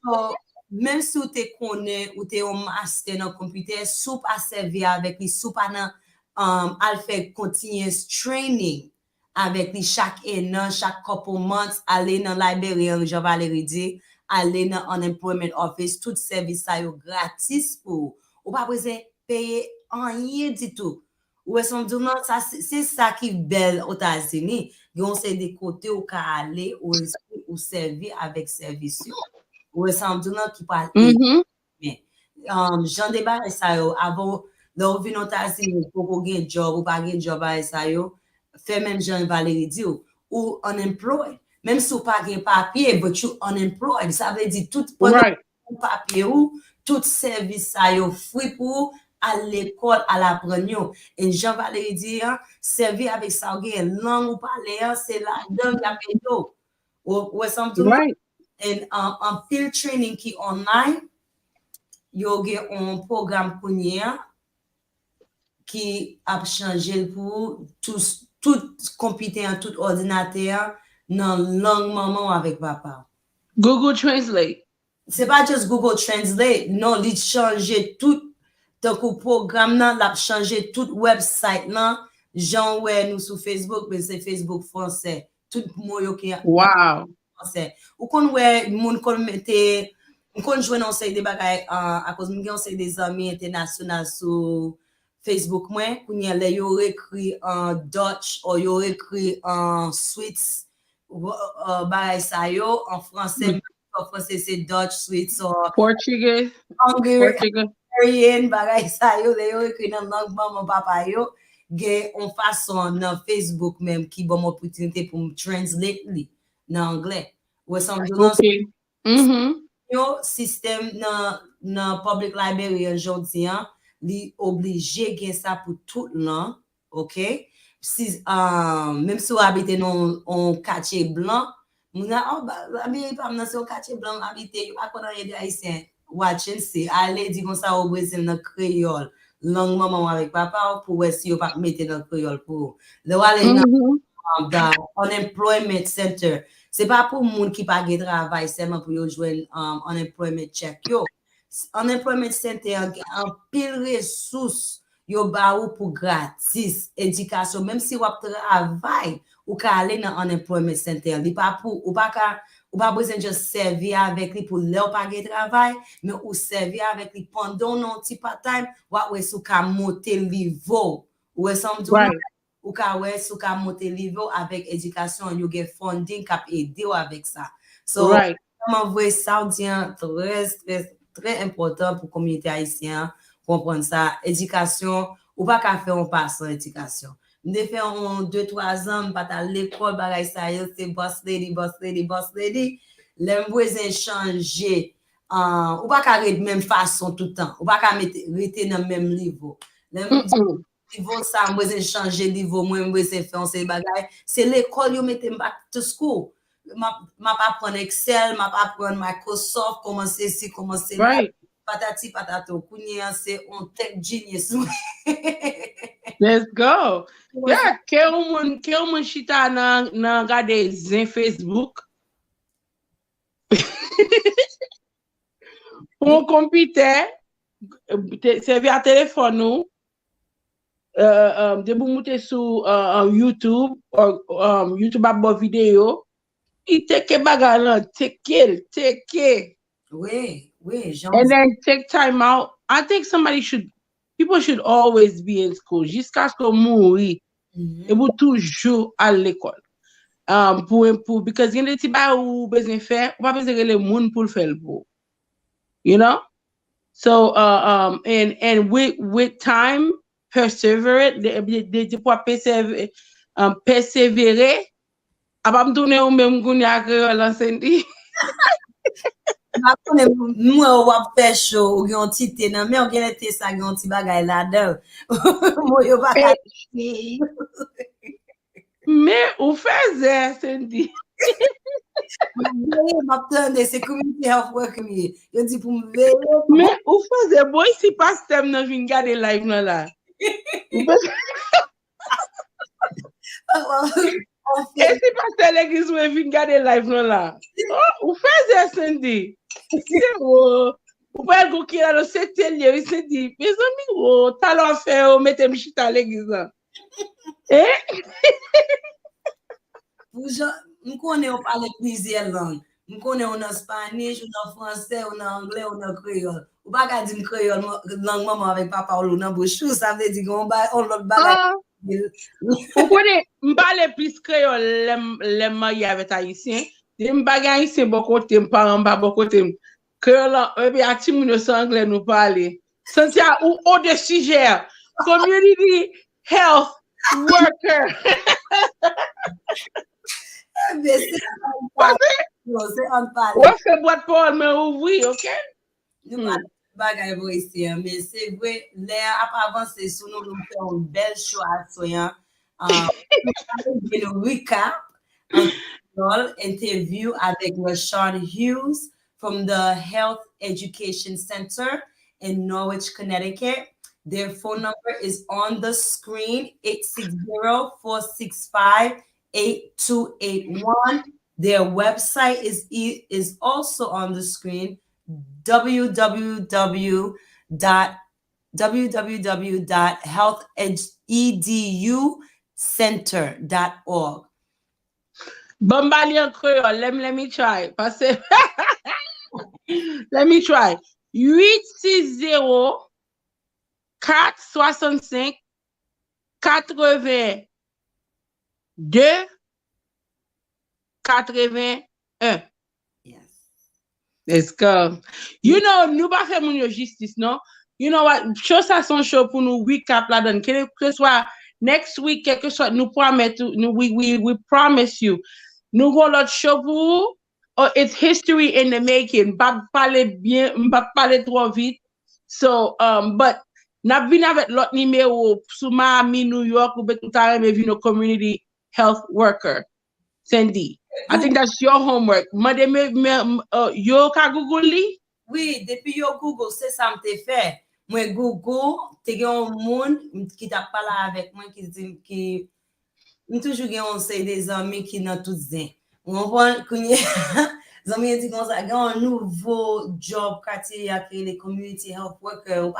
Speaker 2: so même si tu connais ou tu es un master dans le computer sous pas servir avec lui sous pas nan al fait continuous training avec lui chaque an, chaque couple months, aller dans la librairie, Jean-Valérie dit, aller dans unemployment office, tout service ça yo gratis pour ou pas besoin payer rien du tout. Ou est-ce ça c'est ça qui est belle aux États-Unis, on c'est des côtés où ka aller ou servir avec service. Ou est-ce qui parle bien. Jean débat ça yo avant là vinn aux États-Unis pour gagner job ou pas gagner job ça yo fait même Jean Valérie dit ou unemployed même si ou pas gain papier but you unemployed ça veut dire tout
Speaker 1: Right.
Speaker 2: papier ou tout service ça yo free pour à l'école à l'apprendre et Jean Valérie dit servir avec ça gain langue ou parler c'est là dedans y a pédo ou something
Speaker 1: Right.
Speaker 2: and en pile training qui online yo gen un programme konya qui a changé pour tout computer tout ordinateur dans langue maman avec papa.
Speaker 1: Google Translate.
Speaker 2: C'est pas juste Google Translate, non, il changer tout donc le programme là, l'a changé tout website là, genre ouais nous sur Facebook mais c'est Facebook français. Tout moyo qui
Speaker 1: Wow.
Speaker 2: français. Ou qu'on ouais moun kon mette on joue dans ces bagages à cause m'gen c'est des amis internationaux sur Facebook moi kounya les yo écrit en Dutch ou yo écrit en Swiss bagay ça yo en français c'est Dutch Swiss ou
Speaker 1: Portuguese.
Speaker 2: Hungarian bagay ça yo les yo écrit dans langue maman papa yo gen on façon dans Facebook même qui bon opportunité pour me translate li dans anglais. Ou some do nan
Speaker 1: Okay. Mm-hmm.
Speaker 2: yo système dans public library aujourd'hui li obligé gen ça pour tout lan, OK? Si même si vous habitez dans un quartier blanc, moun a oh ba mi pa nan se quartier blanc habité, yo pa konan yé haïtien watching c'est aller di comme ça au Brésil dans créole, langue maman avec papa pour voir si yo pa mettre dans créole pour. Le aller dans unemployment center. C'est pas pour moun qui pas de travail seulement pour yo joindre unemployment check yo. Unemployment center en pile ressources yo ba ou pour gratis éducation même si ou travail ou ka aller dans unemployment center li pas pour ou pas besoin juste servir avec lui pour leur pas de travail mais ou servir avec lui pendant non petit part-time ou sou ka monter niveau ou ensemble
Speaker 1: Right.
Speaker 2: ou ka sou ka monter niveau avec éducation you get funding cap aider avec ça so
Speaker 1: Right.
Speaker 2: vraiment vrai saoudien très important pour communauté haïtienne comprendre ça éducation ou pas qu'à faire on passe sans éducation me fait en 2-3 ans pas à l'école bagay ça c'est boss lady l'aime besoin changer ou pas qu'à même façon tout le temps ou pas qu'à rester dans même niveau niveau ça moi j'ai changer niveau moi c'est faire ces bagages c'est l'école yo mette back to school m'a pas prendre Excel m'a pas prendre Microsoft comment c'est ci comment c'est là
Speaker 1: Right.
Speaker 2: patati patato kounya c'est on tech genius
Speaker 1: Let's go. Yeah, ke ou moun chita nan gade zin Facebook. On computer, servi à téléphone nou, de pou moute sou YouTube, YouTube ap bo video, I teke bagay lan, teke.
Speaker 2: oui Jean
Speaker 1: And then take time out. I think people should always be in school. Jusqu'à ce qu'on mouri, et vous toujours à l'école. Because il y a des petits bails où besoin faire, ou pas besoin de le monde pour le faire pour. You know? So and with time, perseverate, de pour persévérer, aba m'tourner ou même gounya que l'enseigner.
Speaker 2: moi ou ap fait chaud ou yon ti té nan mais on gen té ça yon ti bagay là-dedans moi yo pas ka
Speaker 1: Mais ou faisait, Cindy.
Speaker 2: m'attendais c'est community health worker mi yo dit pour me veiller
Speaker 1: Mais ou faisait boy si pas tem nan vin gade live nan la. Et si pas l'église ou vin gade live nan la. Oh, ou faisait, Cindy. Ou pas go ki la se telye, Cindy. Mes amis, ou talon fait ou mette m'chita l'église là. Eh?
Speaker 2: m connais on parle plusieurs langues m connais on en spanish on en français on en anglais on en créole ou pas ka di créole langue maman avec papa ou nan bouche ça veut dire on l'autre bagage
Speaker 1: Ou connaît m'parle plus créole les mariés avec haïtien des m'bagay haïtien bon côté m'parent pas bon côté créole et puis ati moun yo anglais nous parler Cynthia ou de sujet community health worker
Speaker 2: mais c'est on parle
Speaker 1: ouais c'est boîte pour mais ouvrir OK
Speaker 2: nous pas bagay pour ici mais c'est vrai l'air a avancé sur nous faire une belle show à soyan une recap interview avec Rashad Hughes from the Health Education Center in Norwich, Connecticut. Their phone number is on the screen, 860-465-8281. Their website is also on the screen, www.healtheducenter.org.
Speaker 1: Bambalian Creole, let me try. Parce let me try. 860 465 82 81.
Speaker 2: Yes.
Speaker 1: Let's go. You know, nous pas faire mon justice, non? You know what? Show ça son show pour nous recap là-dedans. Que soit next week, quelque chose, nous promet, we promise you. Nous avons l'autre show pour vous. Oh, it's history in the making. Pas parler bien, pas parler trop vite. So, but n'a vin avec l'autre numéro sous Miami, New York, ou tout à l'heure, mais community health worker. Cindy, I think that's your homework. Yo ka Google li?
Speaker 2: Oui, depuis yo Google, c'est ça m'te fait. Moi Google, te gen un monde qui t'a parlé avec moi qui dit qui toujours gen on sait des amis qui dans tout zin. On voit connait amis dit comme ça, gen un nouveau job quartier avec les community health worker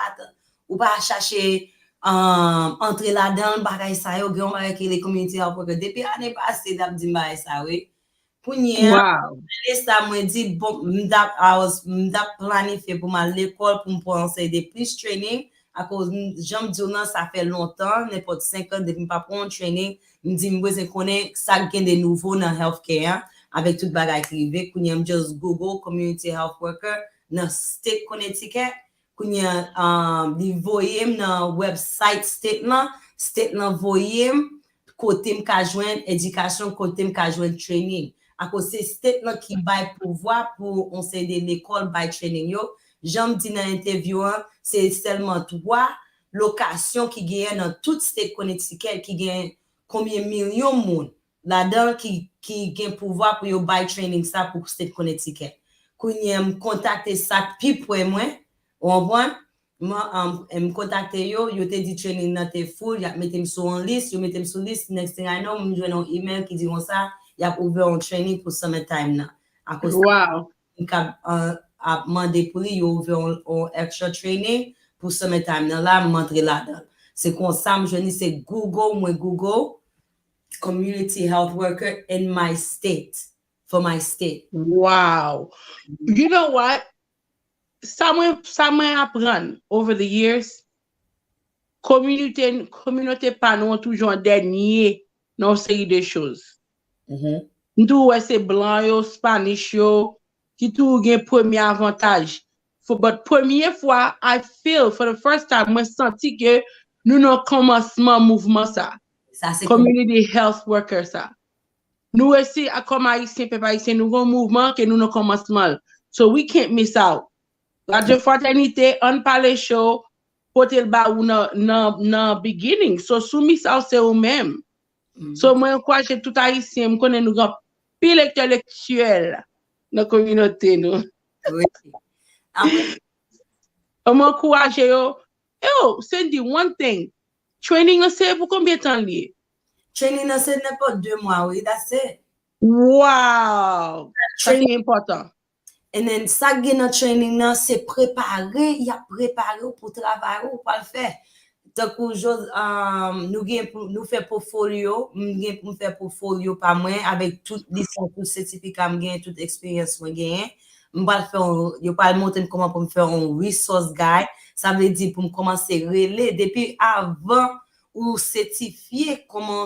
Speaker 2: ou pas chercher entrer là-dedans bagay ça yo gen avec les community health worker depuis année passée d'ap di bagay ça oui.
Speaker 1: Wow.
Speaker 2: Ça m'a dit bon m'dap planifié pour ma l'école pour me penser des plus training à cause j'aime dire non ça fait longtemps n'importe 5 ans depuis pas prendre training me dit me besoin connaître ça gain de nouveau dans healthcare avec toute bagaille privé kounya just Google community health worker dans state Connecticut kounya li voyem dans website state là voyem côté me ka joindre éducation côté me ka joindre training à cause c'est state là qui bail pouvoir pour on sait de l'école by training yo j'aime dit dans interview c'est seulement 3 locations qui gagnent dans toute state Connecticut qui gagne combien millions monde là-dedans qui gagne pouvoir pour yo by training ça pour state Connecticut kounya me contacter ça puis pour moi on voit moi me contacter yo te dit training dans te full ya mettem sur en liste yo mettem sur liste next thing I know me joindre un email qui dit comme ça y a ouvert un training pour summertime là à cause
Speaker 1: wow
Speaker 2: a demandé pour lui ouvert un extra training pour summertime là m'entrer là-dedans c'est comme ça je dis c'est Google community health worker in my state for my state.
Speaker 1: Wow. You know what? Someone apprend over the years. Communauté pas non toujours dernier non série de choses. Nous c'est blanc yo, Spanish yo, qui tout gain premier avantage. But première fois, I feel for the first time, moi senti que nous non commencement mouvement ça.
Speaker 2: Ça c'est
Speaker 1: Community health worker ça. Nous aussi comme haïtien peuple haïtien nous avons mouvement que nous non commencement. So we can't miss out. La fraternité on parle show porter ba ou na beginning. So soumis ça c'est au même. So moi quoi j'ai tout haïtien me connais nous grand pile intellectuel dans communauté nous.
Speaker 2: oui.
Speaker 1: On m'encourage yo. Yo, Cindy, one thing. Training c'est pour combien de temps lié?
Speaker 2: Training c'est n'importe 2 mois oui, that's it.
Speaker 1: Wow.
Speaker 2: Training
Speaker 1: c'est important.
Speaker 2: And then ça gain training là c'est préparer, il y a préparé pour travailler ou pas le faire. Donc nous fait portfolio, nous faire portfolio pas moi avec toute licence, tout certificat gain, toute expérience moi gain. M'pa faire yo pas montrer comment pour me faire un resource guide, ça veut dire pour me commencer relais depuis avant ou certifié comme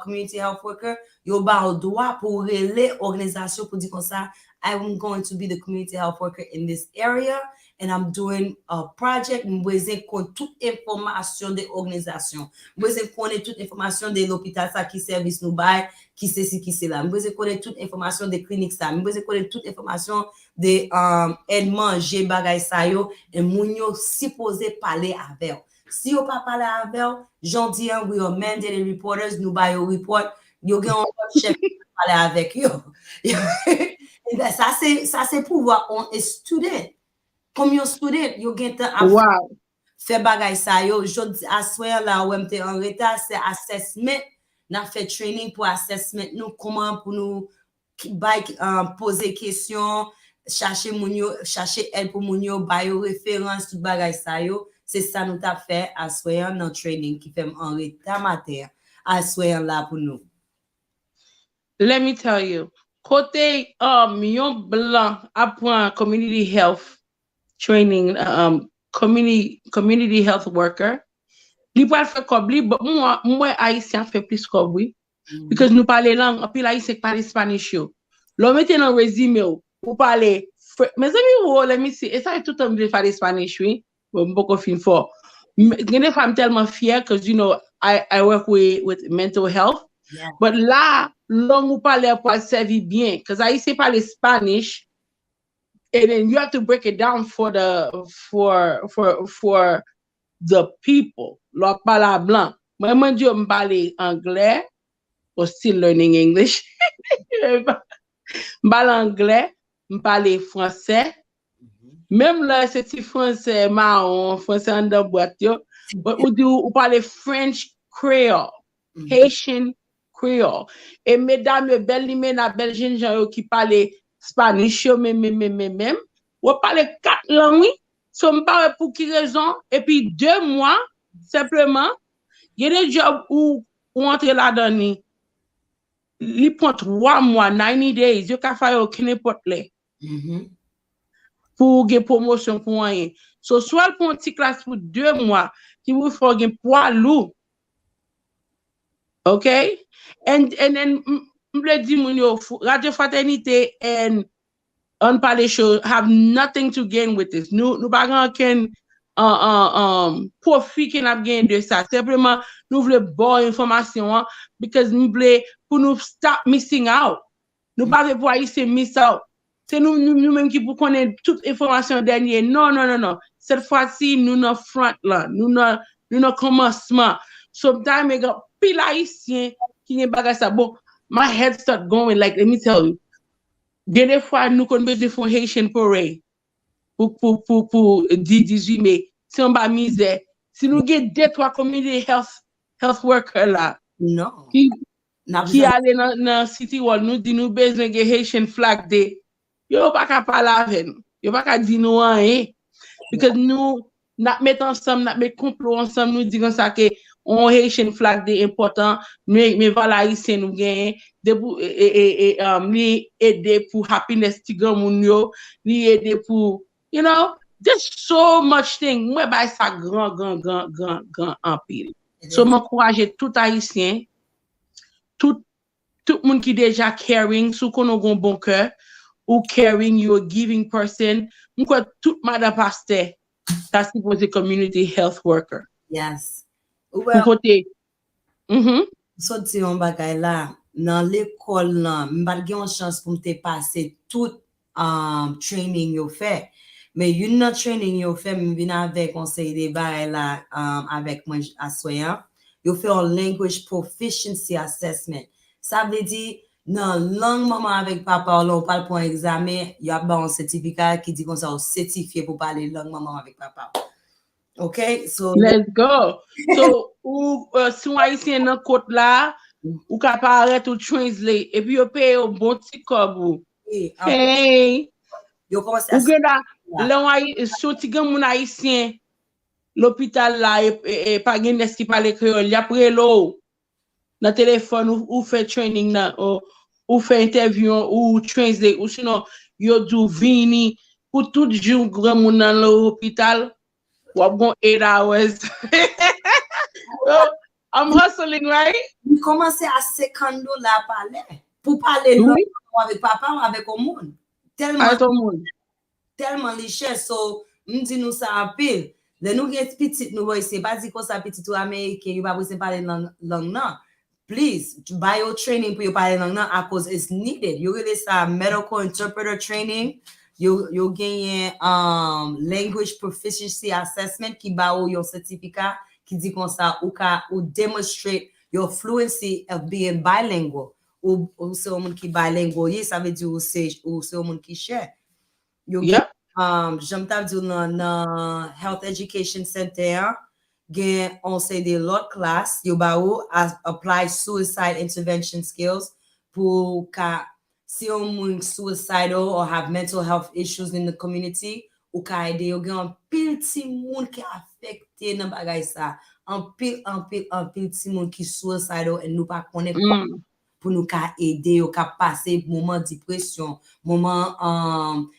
Speaker 2: community health worker, yo ba droit pour relais organisation pour dire comme ça I'm going to be the community health worker in this area and I'm doing a project. M'besoin connaître toute information de l'organisation. M'besoin connaître toute information de l'hôpital ça qui service nous bail, qui c'est ci qui c'est là. M'besoin connaître toute information des cliniques ça. M'besoin connaître toute information de aide manger bagay ça yo et moun yo supposé parler avec. Si yo pas parler avec, j'en dis we are mandated reporters, nous bail report, yo gen un chef parler avec yo. Ça c'est pouvoir on est student comme yo student yo gen temps à faire bagay ça yo jodi assoir là ou m'te en retard c'est assessment n'a fait training pour assessment nous comment pour nous poser question chercher aide pour moun yo ba yo référence tout bagay ça yo c'est ça nous t'a fait assoir dans training qui fait en retard matin assoir là pour nous.
Speaker 1: Let me tell you. Côté yon blanc apprend community health training community health worker li pas faire comme li moi haïtien fait plus comme oui because nous parler langue puis là haïtien parler spanish yo l'on mette dans résumé ou parler mes amis let me see et ça tout le monde parler spanish oui bon beaucoup fin fort des femmes tellement fières que you know I work with mental health.
Speaker 2: Yeah.
Speaker 1: But là, l'homme ou parle pour servir bien. Because I say parler Spanish, and then you have to break it down for the people. L'on parle blanc. Moi, je parle anglais, or still learning English. Je parle anglais, je parle français. Même là, c'est petit français marron, français en de boîte, ou parle French Creole, Haitian Creole. Et mesdames, belles na belles jeunes gens qui parlent Spanish, même, ou parle 4 langues, so me parle pour qui raison, et puis 2 mois, simplement, il y a des jobs où entre là-dedans, il prend 3 mois, 90 days, il y a faire aucun n'importe les. Pour gagner promotion pour rien. So, soit pour une petite classe pour 2 mois, qui vous faut gagner poids lourd. Okay? And then, m'ble di moun yo, Radio Fraternité and On Parle Show have nothing to gain with this. Nous pas ken profit ken ap gain de ça. Simplement, nous voulons bonne information, because nous voulons pour nous stop missing out. Nous pas pour haïtien miss out. C'est nous-mêmes qui pour connaître toute information dernière. Non. Cette fois-ci, nous dans front là. Nous dans commencement. Sometimes, il y a pile haïtien qui n'est pas ça. Bon, my head start going, like, let me tell you. Des fois, nous avons besoin de faire Haitian parade pour 18 mai. Si on va misère. Si nous avons 2-3 community health workers là.
Speaker 2: Non.
Speaker 1: Qui allait dans City Hall, nous dit nous besoin de Haitian flag day. Yo pas qu'à parler avec nous. Yo pas qu'à dire nous rien. Because nous mettre ensemble, mettre complot ensemble, nous disons ça que on Haitian flag day important, mais voilà ici nous gagne ni aider pour happiness ti grand moun yo, ni aider pour, you know, there's so much thing. Moi ba ça grand en pile. So m'encourager tout haïtien, tout monde qui déjà caring, sous qu'on a un bon cœur, ou caring, you're a giving person. M'kwa tout madame pasteur, ça supposé community health worker.
Speaker 2: Yes.
Speaker 1: Well, pour côté.
Speaker 2: So ti on bagay la, dans l'école là, m'pa gen une chance pour te passer tout training yo fait. Mais une autre training yo fait, m'vin avec conseil de bagay là avec moi assoyant. Yo fait un language proficiency assessment. Ça veut dire dans langue maman avec papa, on parle pour un examen, il y a un certificat qui dit qu'on ça certifié pour parler langue maman avec papa. Okay, so
Speaker 1: let's go. So si on haïtien dans côte là, ou capable arrêter ou translate et puis yo paye un bon petit cob. Hey.
Speaker 2: Yo commence à
Speaker 1: là sorti gan moun haïtien l'hôpital là et pas gen qui parle créole, y après l'eau dans téléphone ou fait training là ou fait interview ou translate ou sinon yo do vini pour tout jour grand moun dans l'hôpital. What going 8 hours? I'm hustling, right?
Speaker 2: Vous commencez à $50 parler pour parler avec papa ou avec au monde. Tellement les cher. So, nous dit nous ça en pile. Le nous get petit nous c'est pas dire qu'on ça petit ou américain, you pas besoin parler langue non. Please, buy your training pour you parler langue non because it's needed. You get this medical interpreter training. You gain language proficiency assessment qui ba ou yon certificat qui dit comme ça ou demonstrate your fluency of being bilingual ou c'est un monde qui bilingual ça veut dire ou c'est un monde qui cher. J'aime ta dire dans health education center gain on say des lot class yo ba ou apply suicide intervention skills pour si on moun suicidal or have mental health issues in the community, ou ka aider yo gen pile ti moun ki affecté nan bagay sa. En pile ti moun ki suicidal et nous pas connaît pour nous ka aider yo ka passer moment dépression, moment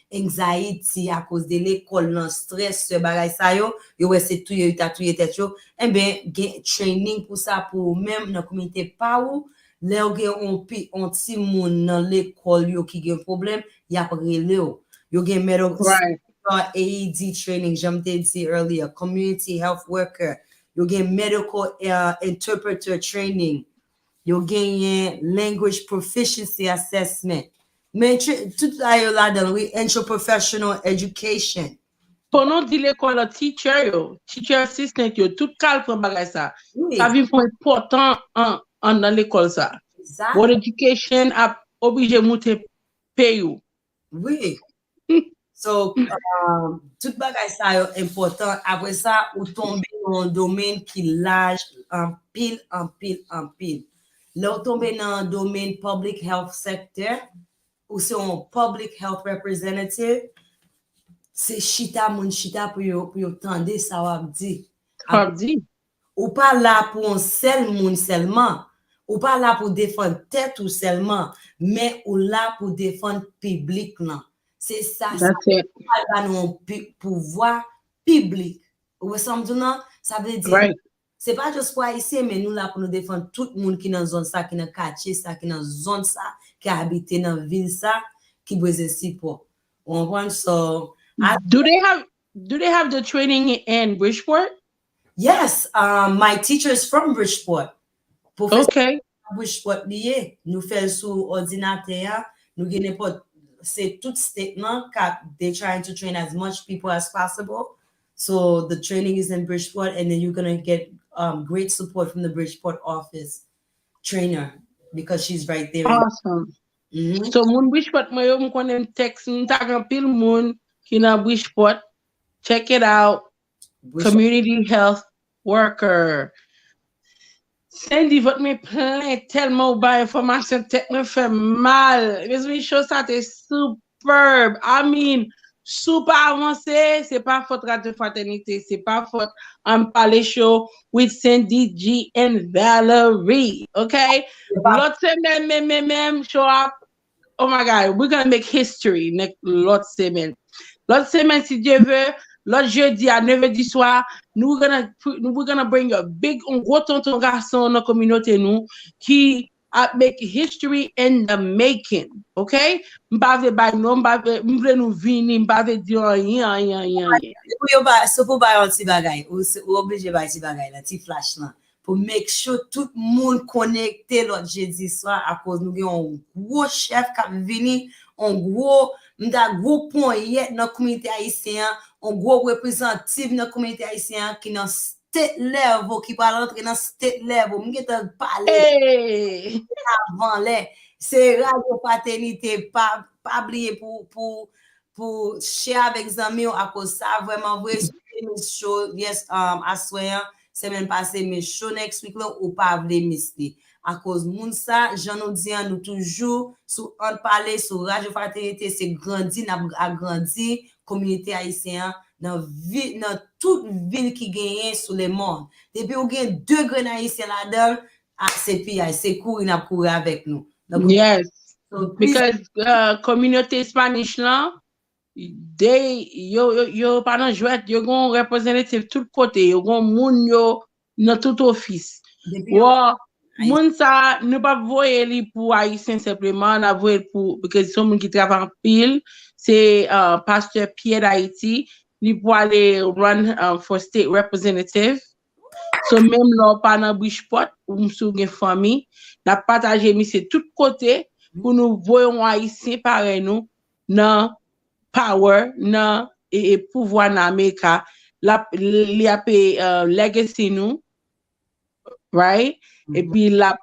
Speaker 2: anxiety à cause de l'école, nan stress bagay sa yo c'est tout yo tatouye tête yo. Eh ben gen training pour ça pour même dans communauté pa ou là on ti moun dans l'école yo qui gen problème y a relé yo gen medical AED training j'aime te dit earlier community health worker yo gen medical interpreter training, yo gen language proficiency assessment. Men tout a yo la dan, we interprofessional education.
Speaker 1: Pendant di l'école teacher assistant yo, tout kal pran bagay sa.
Speaker 2: Oui,
Speaker 1: Ça vient pour important dans l'école ça.
Speaker 2: exact.
Speaker 1: Bon education a obligé monter pay you.
Speaker 2: Oui. So, tout bagay sa yo important. Apre sa, ou tombe nan domaine ki laj en pile. Là, ou tombe nan domaine public health sector, ou se un public health representative, se chita pou yo tande sa wap di.
Speaker 1: Tardi.
Speaker 2: Ou pas là pour un seul monde seulement. Ou pas là pour défendre tête ou seulement, mais ou là pour défendre public là. C'est ça, ça
Speaker 1: That's it.
Speaker 2: va nous pouvoir public. Ou ça veut dire
Speaker 1: Right.
Speaker 2: c'est pas juste pour ici, mais nous là pour nous défendre tout le monde qui dans zone ça, qui dans quartier ça, qui dans zone ça, qui habite dans ville ça, qui besoin support. On comprend so
Speaker 1: Do they have the training in Bridgeport?
Speaker 2: yes, my teacher is from Bridgeport. Professor
Speaker 1: Okay.
Speaker 2: Bridgeport lié, nous fait sous ordinateur, nous gagnons pas c'est tout statement car they trying to train as much people as possible. So the training is in Bridgeport, and then you're gonna get great support from the Bridgeport office trainer because she's right there.
Speaker 1: Awesome. So moun Bridgeport moi yo m'konnen text m'ta gan pile moun ki nan Bridgeport. Check it out. Community health worker. Cindy, votre me plein tellement bas information tête me fait mal. Les choses ça t'es superbe. I mean, super avancé. C'est pas faute radio fraternité. C'est pas faute parler show with Cindy G and Valerie. Okay? L'autre semaine, même show up. Oh my God, we're gonna make history next l'autre semaine. L'autre semaine, si Dieu veut, l'autre jeudi à 9h du soir, we're gonna bring a big, un gros tonton garçon dans la communauté nous qui a make history in the making, okay? M'pave bay non, m'vle nous vini, m'pave dire rien.
Speaker 2: So pour bay un petit bagay, ou obligé bay petit bagay là, petit flash là, pour make sure tout le monde connecté l'autre jeudi soir à cause nous avons un gros chef qui vini, un gros point yet dans la communauté haïtienne, un gros représentatif dans la communauté haïtienne qui dans state level, qui parle entrer dans state level, m'gete parler avant les, c'est radio paternité, pas oublier pour share avec amis à cause ça vraiment vrai show yes I swear semaine passée mais show next week là ou pas vle mister à cause moun ça j'en nous dit nous toujours sur on parler sur radio fraternité c'est grandi n'a agrandi communauté haïtienne dans toute ville qui gagne sur le monde depuis on gagne 2 grands haïtiens là-dedans c'est PI c'est courir avec nous. Donc,
Speaker 1: yes, so because communauté Spanish là yo pas dans jouet, yo gon représentatif tout côté, yo gon moun yo dans tout office. Moun ça ne pas voyer li pour haïtien simplement, na voyer pour parce que son moun qui travaille en pile, c'est pasteur Pierre d'Haïti, li pour aller run for state representative. So même là pas dans Bridgeport ou m'sou gen famille, n'a partager mi c'est tout côté pour nous voyons haïtien pareil nous dans power nan et pouvoir dans America la li a legacy nous right et puis la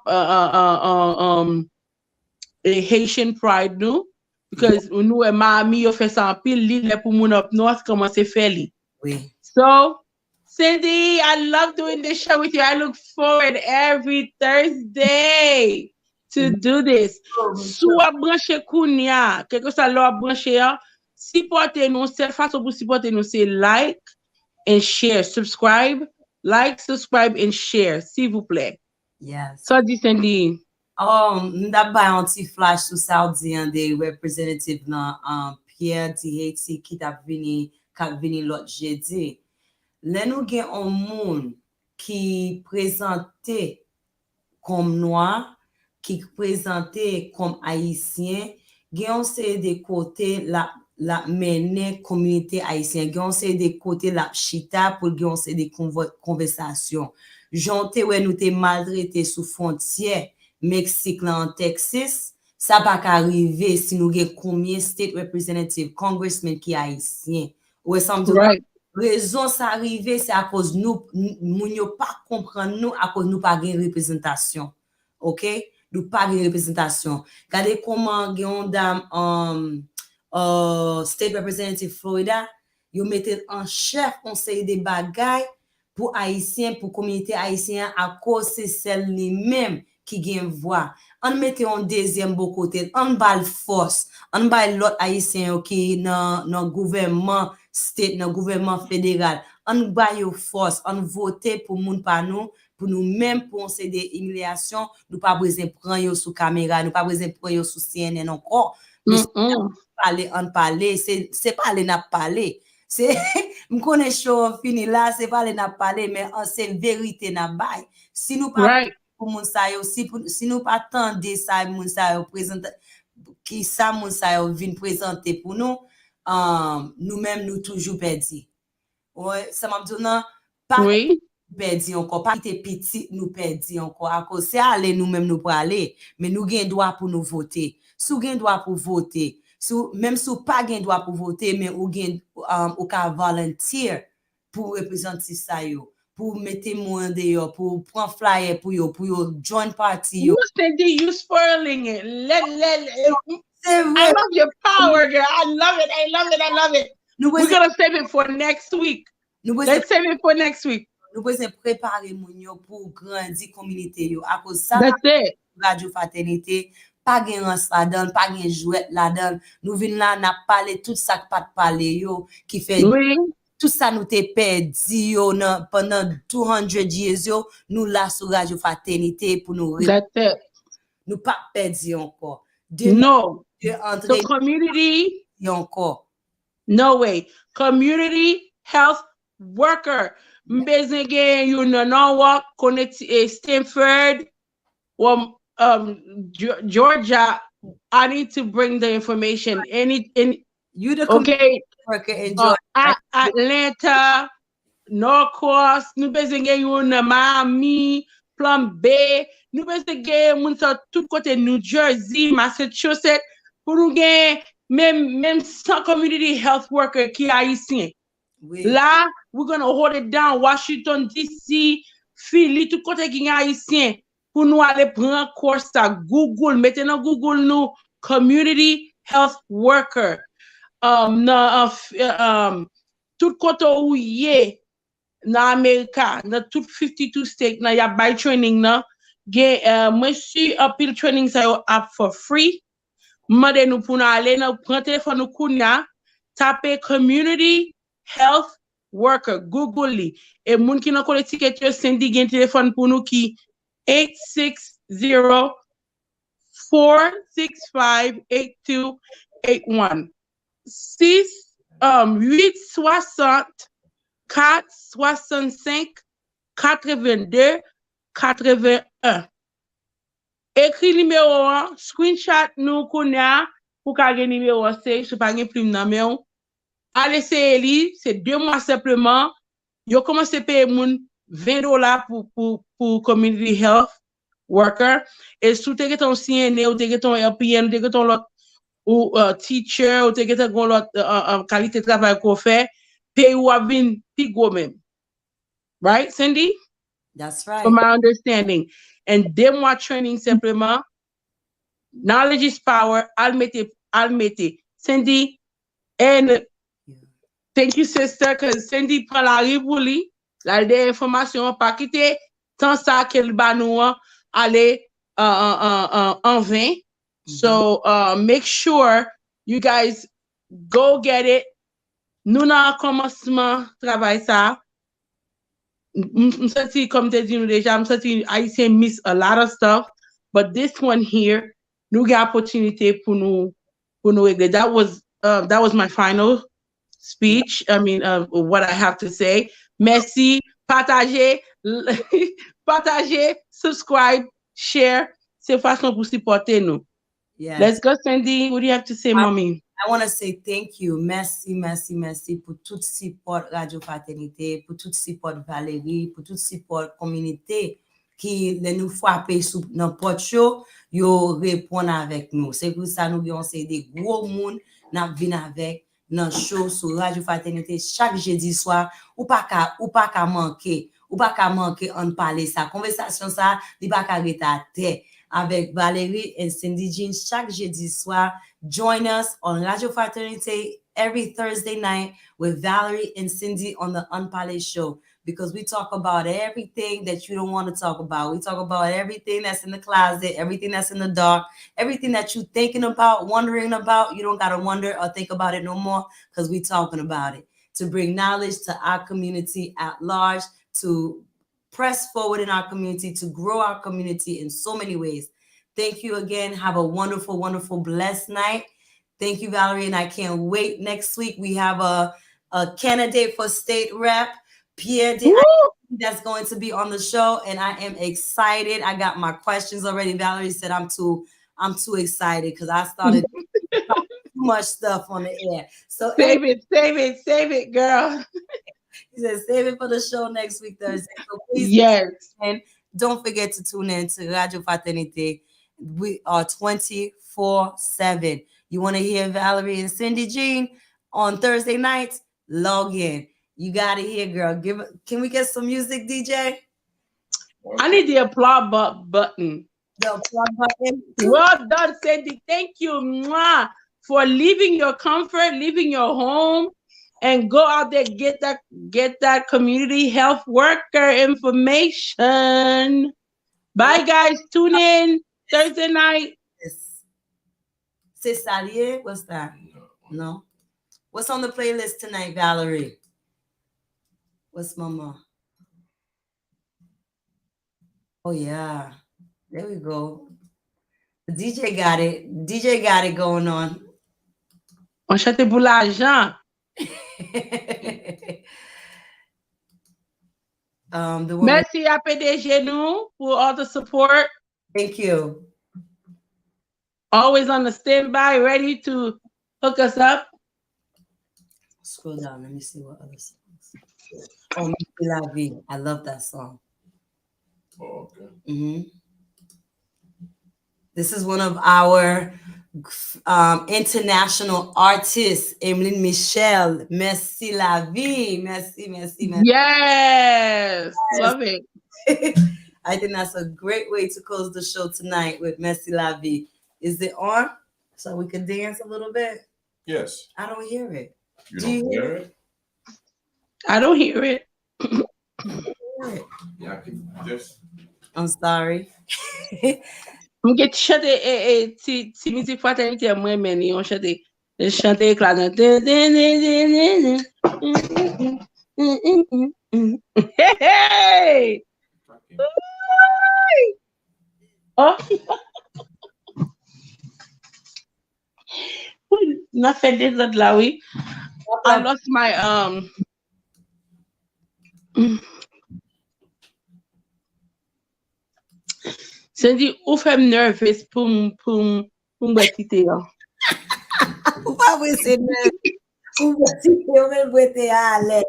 Speaker 1: Haitian pride nous because nous et Miami yo fait ça en pile li pour moun up north comment c'est fait li.
Speaker 2: Oui.
Speaker 1: So Cindy, I love doing this show with you. I look forward every Thursday to do this. Sou a branché kounya, quelque soit l'on a branché, supportez-nous, seule façon pour supporter nous, c'est like and share, subscribe, like, subscribe and share, s'il vous plaît.
Speaker 2: Yes.
Speaker 1: So, dit Cindy.
Speaker 2: M'da bay un petit flash sous Saoudien des représentatifs dans Pierre d'Haïti qui t'a vini l'autre jeudi. Là, nous avons un monde qui présentait comme noir, qui présentait comme haïtien, c'est des côtés là, la mener communauté haïtienne. Gon c'est des côtés la chita pour gon c'est des conversations. Jonte ouais nous te maltraité sous frontière Mexique là en Texas. Ça pas qu'arriver si nous avons combien state representative, congressman qui haïtien. Ouais, ça me dit
Speaker 1: Right.
Speaker 2: raison ça arriver c'est à cause nous moun yo pas comprendre nous à cause nous pas gain représentation. OK? Nous pas gain représentation. Regardez comment gen dame state representative Florida, yo mette en chef conseil des bagailles pour haïtiens pour communauté haïtienne à cause c'est celle li même qui gagne voix. On mette en deuxième beau côté, on bal force, on bal l'autre haïtien qui dans gouvernement state, dans gouvernement fédéral, on bal yo force, on vote pour moun pa nous, pour nous même pour ces des humiliations, nous pas besoin prendre yo sous caméra, nous pas besoin prendre yo sous CNN encore. Mais on parler, c'est pas les n'a parler. C'est me connais show fini là, c'est pas les n'a parler mais c'est vérité n'a bail. Si nous pas pour moun sa yo si nous pas tendre ça moun sa yo présente qui ça moun sa yo vinn présenter pour nous nous même nous toujours perdu. Ouais, ça m'a dit non pas perdu encore pas t'es petit nous perdu encore à cause c'est aller nous même nous pour aller mais nous gain droit pour nous voter. Sou gain droit pour voter. Même si pas gain droit pour voter mais ou gain ou ka volunteer pour représenter ça yo. Pour mettre moi dehors, pour prendre flyer pour yo join party yo.
Speaker 1: You spoiling it. I love your power, girl. I love it. We're gonna save it for next week. Let's save it for next week.
Speaker 2: Nous besoin préparer moun yo pour grandir communauté yo. À cause ça, Radio Fraternité, pas gen rance la donne, pas gen jouet la donne. Nous vinn là n'a parler tout ça pas de parler yo qui fait tout ça nous t'es perdu yo pendant 200 years yo nous là sur Radio Fraternité pour nous nous pas perdu encore
Speaker 1: no the community
Speaker 2: encore
Speaker 1: no way community health worker mbezenge you know what connect Stanford or Georgia. I need to bring the information
Speaker 2: you the
Speaker 1: okay
Speaker 2: worker in Georgia.
Speaker 1: Atlanta, Norcross, nous besoin gagner Miami, Plum Bay, nous besoin gagner moun sa tout côté New Jersey, Massachusetts pour nous gagner même sans community health worker qui haïtien. Là, we're going to hold it down Washington DC, Philly tout côté qui haïtien pour nous aller prendre course à Google, mettez dans Google nous community health worker. Tout côté où yé dans America, dans tout 52 states, na ya by training na, moi suis appeal training ça up for free. Mande nous pour aller na prendre téléphone nous kounya, taper community health worker Google li. Et moun ki nan kole ticket yo sendi gen téléphone pour nous qui 860-465-8281. 860 465 82 81. Écrit numéro 1, screenshot nous konya pour ka gen numéro c'est je pas gen plume nan men. Allez c'est li, c'est 2 mois simplement. Yo commencé payer moun $20 pour community health worker et sous te ton CNA ou te ton LPN ou te ton l'autre ou teacher ou te get gon l'autre qualité de travail qu'on fait pay ou avin pi go même. Right, Cindy?
Speaker 2: That's right.
Speaker 1: From my understanding. And them what training simplement knowledge is power. I'll make it. Cindy, and thank you, sister, because Cindy prend la rivouli, la des informations pas quitter tant ça qu'elle ba nous aller en vain. So make sure you guys go get it. Nous na commencement travail ça. M'senti comme t'as dit nous déjà, m'senti Haïtien miss a lot of stuff, but this one here, nous got opportunité pour nous régler. That was my final speech. I mean, what I have to say. Merci, partagez, subscribe, share. C'est façon pour supporter nous.
Speaker 2: Yes.
Speaker 1: Let's go, Cindy. What do you have to say, mommy?
Speaker 2: I want to say thank you. Merci pour tout support Radio Fraternité, pour tout support Valérie, pour tout support communauté qui nous frapper sous n'importe show, yo répondre avec nous. C'est pour ça nous avons des gros monde n'a venir avec dans show sur Radio Fraternité chaque jeudi soir ou pas qu'à manquer. Ou pas qu'à manquer on parler ça conversation ça li pas qu'à rester avec Valerie and Cindy Jean chaque jeudi soir. Join us on Radio Fraternité every Thursday night with Valerie and Cindy on the Unparlé Show, because we talk about everything that you don't want to talk about. We talk about everything that's in the closet, everything that's in the dark, everything that you're thinking about, wondering about. You don't got to wonder or think about it no more, because we're talking about it to bring knowledge to our community at large, to press forward in our community, to grow our community in so many ways. Thank you again. Have a wonderful, wonderful, blessed night. Thank you, Valerie. And I can't wait. Next week, we have a candidate for state rep, Pierre de that's going to be on the show. And I am excited. I got my questions already. Valerie said I'm too excited because I started too much stuff on the air. So
Speaker 1: save it, girl.
Speaker 2: He said, save it for the show next week, Thursday. So please,
Speaker 1: yes.
Speaker 2: And don't forget to tune in to Radio Fraternité. We are 24/7. You want to hear Valerie and Cindy Jean on Thursday nights? Log in. You got it here, girl. Can we get some music, DJ?
Speaker 1: I need the applaud button.
Speaker 2: The applaud button.
Speaker 1: Well done, Cindy. Thank you for leaving your comfort, leaving your home, and go out there, get that community health worker information. Bye, guys. Tune in Thursday night.
Speaker 2: C'est Salier? What's that? No. What's on the playlist tonight, Valerie? What's Mama? Oh, yeah. There we go. The DJ got it. DJ got it going on.
Speaker 1: On chante pour l'argent. Merci à PDG nous for all the support.
Speaker 2: Thank you.
Speaker 1: Always on the standby, ready to hook us up.
Speaker 2: Scroll down. Let me see what other songs. Oh, La Vie. I love that song.
Speaker 4: Oh, okay.
Speaker 2: Mm-hmm. This is one of our international artists, Emeline Michel. Merci La Vie. Merci.
Speaker 1: Yes. Love it.
Speaker 2: I think that's a great way to close the show tonight with Merci La Vie. Is it on? So we can dance a little bit?
Speaker 4: Yes.
Speaker 2: I don't hear it.
Speaker 4: You don't hear it?
Speaker 1: I don't hear it.
Speaker 4: Yeah, I can just.
Speaker 2: I'm sorry.
Speaker 1: On get chanter ti musique fraternité moi men on chanter éclat. Hey! Oh. Nothing did that, Lawi. I lost my Cindy, ou fait nervous pour m'bêtiter.
Speaker 2: Ou pas vous c'est nerveux. Ou même boiter à l'aise.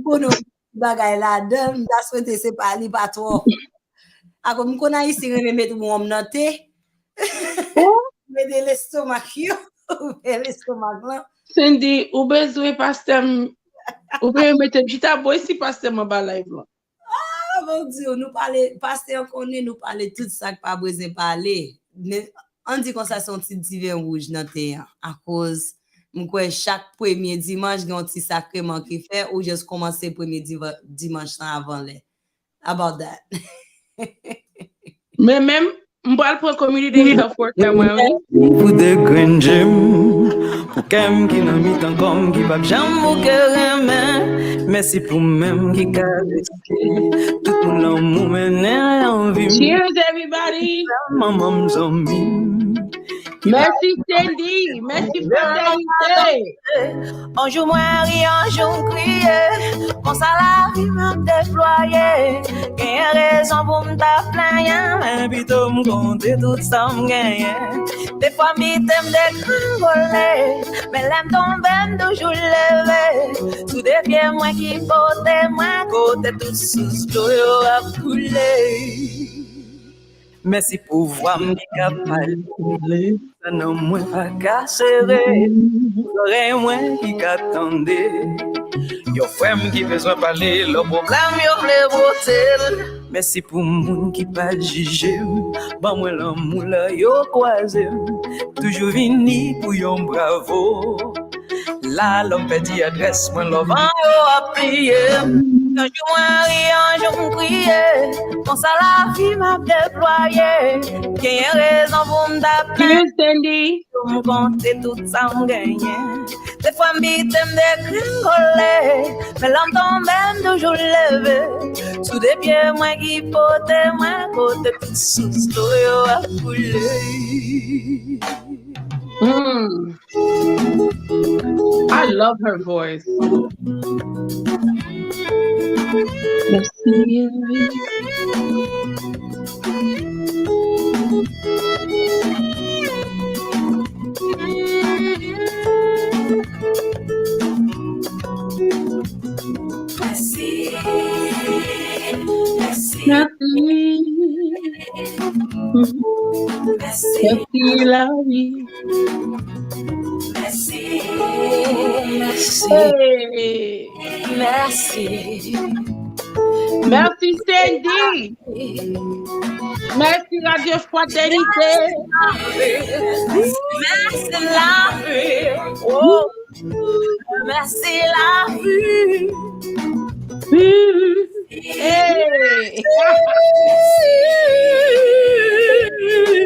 Speaker 2: Pour nous bagay la donne, that's what they say pas li pas trop. A comme qu'on a ici on mettre mon noté. Mais de l'estomac yo, l'estomac là.
Speaker 1: Cindy, ou besoin pasteur ou bien mettre petit boy si pasteur m'a ba live là.
Speaker 2: Ah mon Dieu, nous parler pasteur connaît nous parler tout ça pas besoin parler. On dit qu'on ça son petit divin rouge dans terre à cause m'kwe chaque premier dimanche gon petit sacrement qui fait ou juste commencer premier dimanche avant là. About that.
Speaker 1: Mais même m'bral pour community health worker moi.
Speaker 5: Pour de green gym, pour kem qui nan mi tan comme qui va jamais au cœur main. Merci pour même qui caresse tout mon amour mener envie.
Speaker 1: Cheers everybody.
Speaker 5: Maman zombie
Speaker 1: Merci Cindy, merci fraternité.
Speaker 5: Un jour moi ri, un jour crier, mon salarié m'a déployé. Gagne raison pour m'ta plaindre, mais plutôt m'compter tout ça m'gagne. Des fois m'tem décangolé, mais l'aime tomber toujours levé. Tout des pieds moi qui porte moi côté tout sous l'eau a coulé. Merci pour voir me capable. Ça non moins pas casseré. Oreille moins qui qu'attendait. Yo frère qui besoin parler le problème yo vle botel. Merci pour moun qui pas juger. Bon moi l'amour là yo croisé. Toujours vini pour yon bravo. Là l'homme petit adresse moi l'homme a prié. Un jour moi ri, un jour crier. Mon ça la vie m'a déployé. Quelle raison pour m'appeler?
Speaker 1: Cindy.
Speaker 5: Pour compter tout ça m'gagne. Des fois m'tem décringolé, mais l'homme tombe toujours levé. Sous des pieds moi qui porte moi côté tout sous l'eau a coulé.
Speaker 1: I love her voice. Merci. Merci la vie.
Speaker 5: Merci.
Speaker 1: Hey.
Speaker 5: Merci.
Speaker 1: Merci Cindy. Merci Radio Fraternité.
Speaker 5: Merci la vie. Oh. Merci la vie.
Speaker 1: Hey.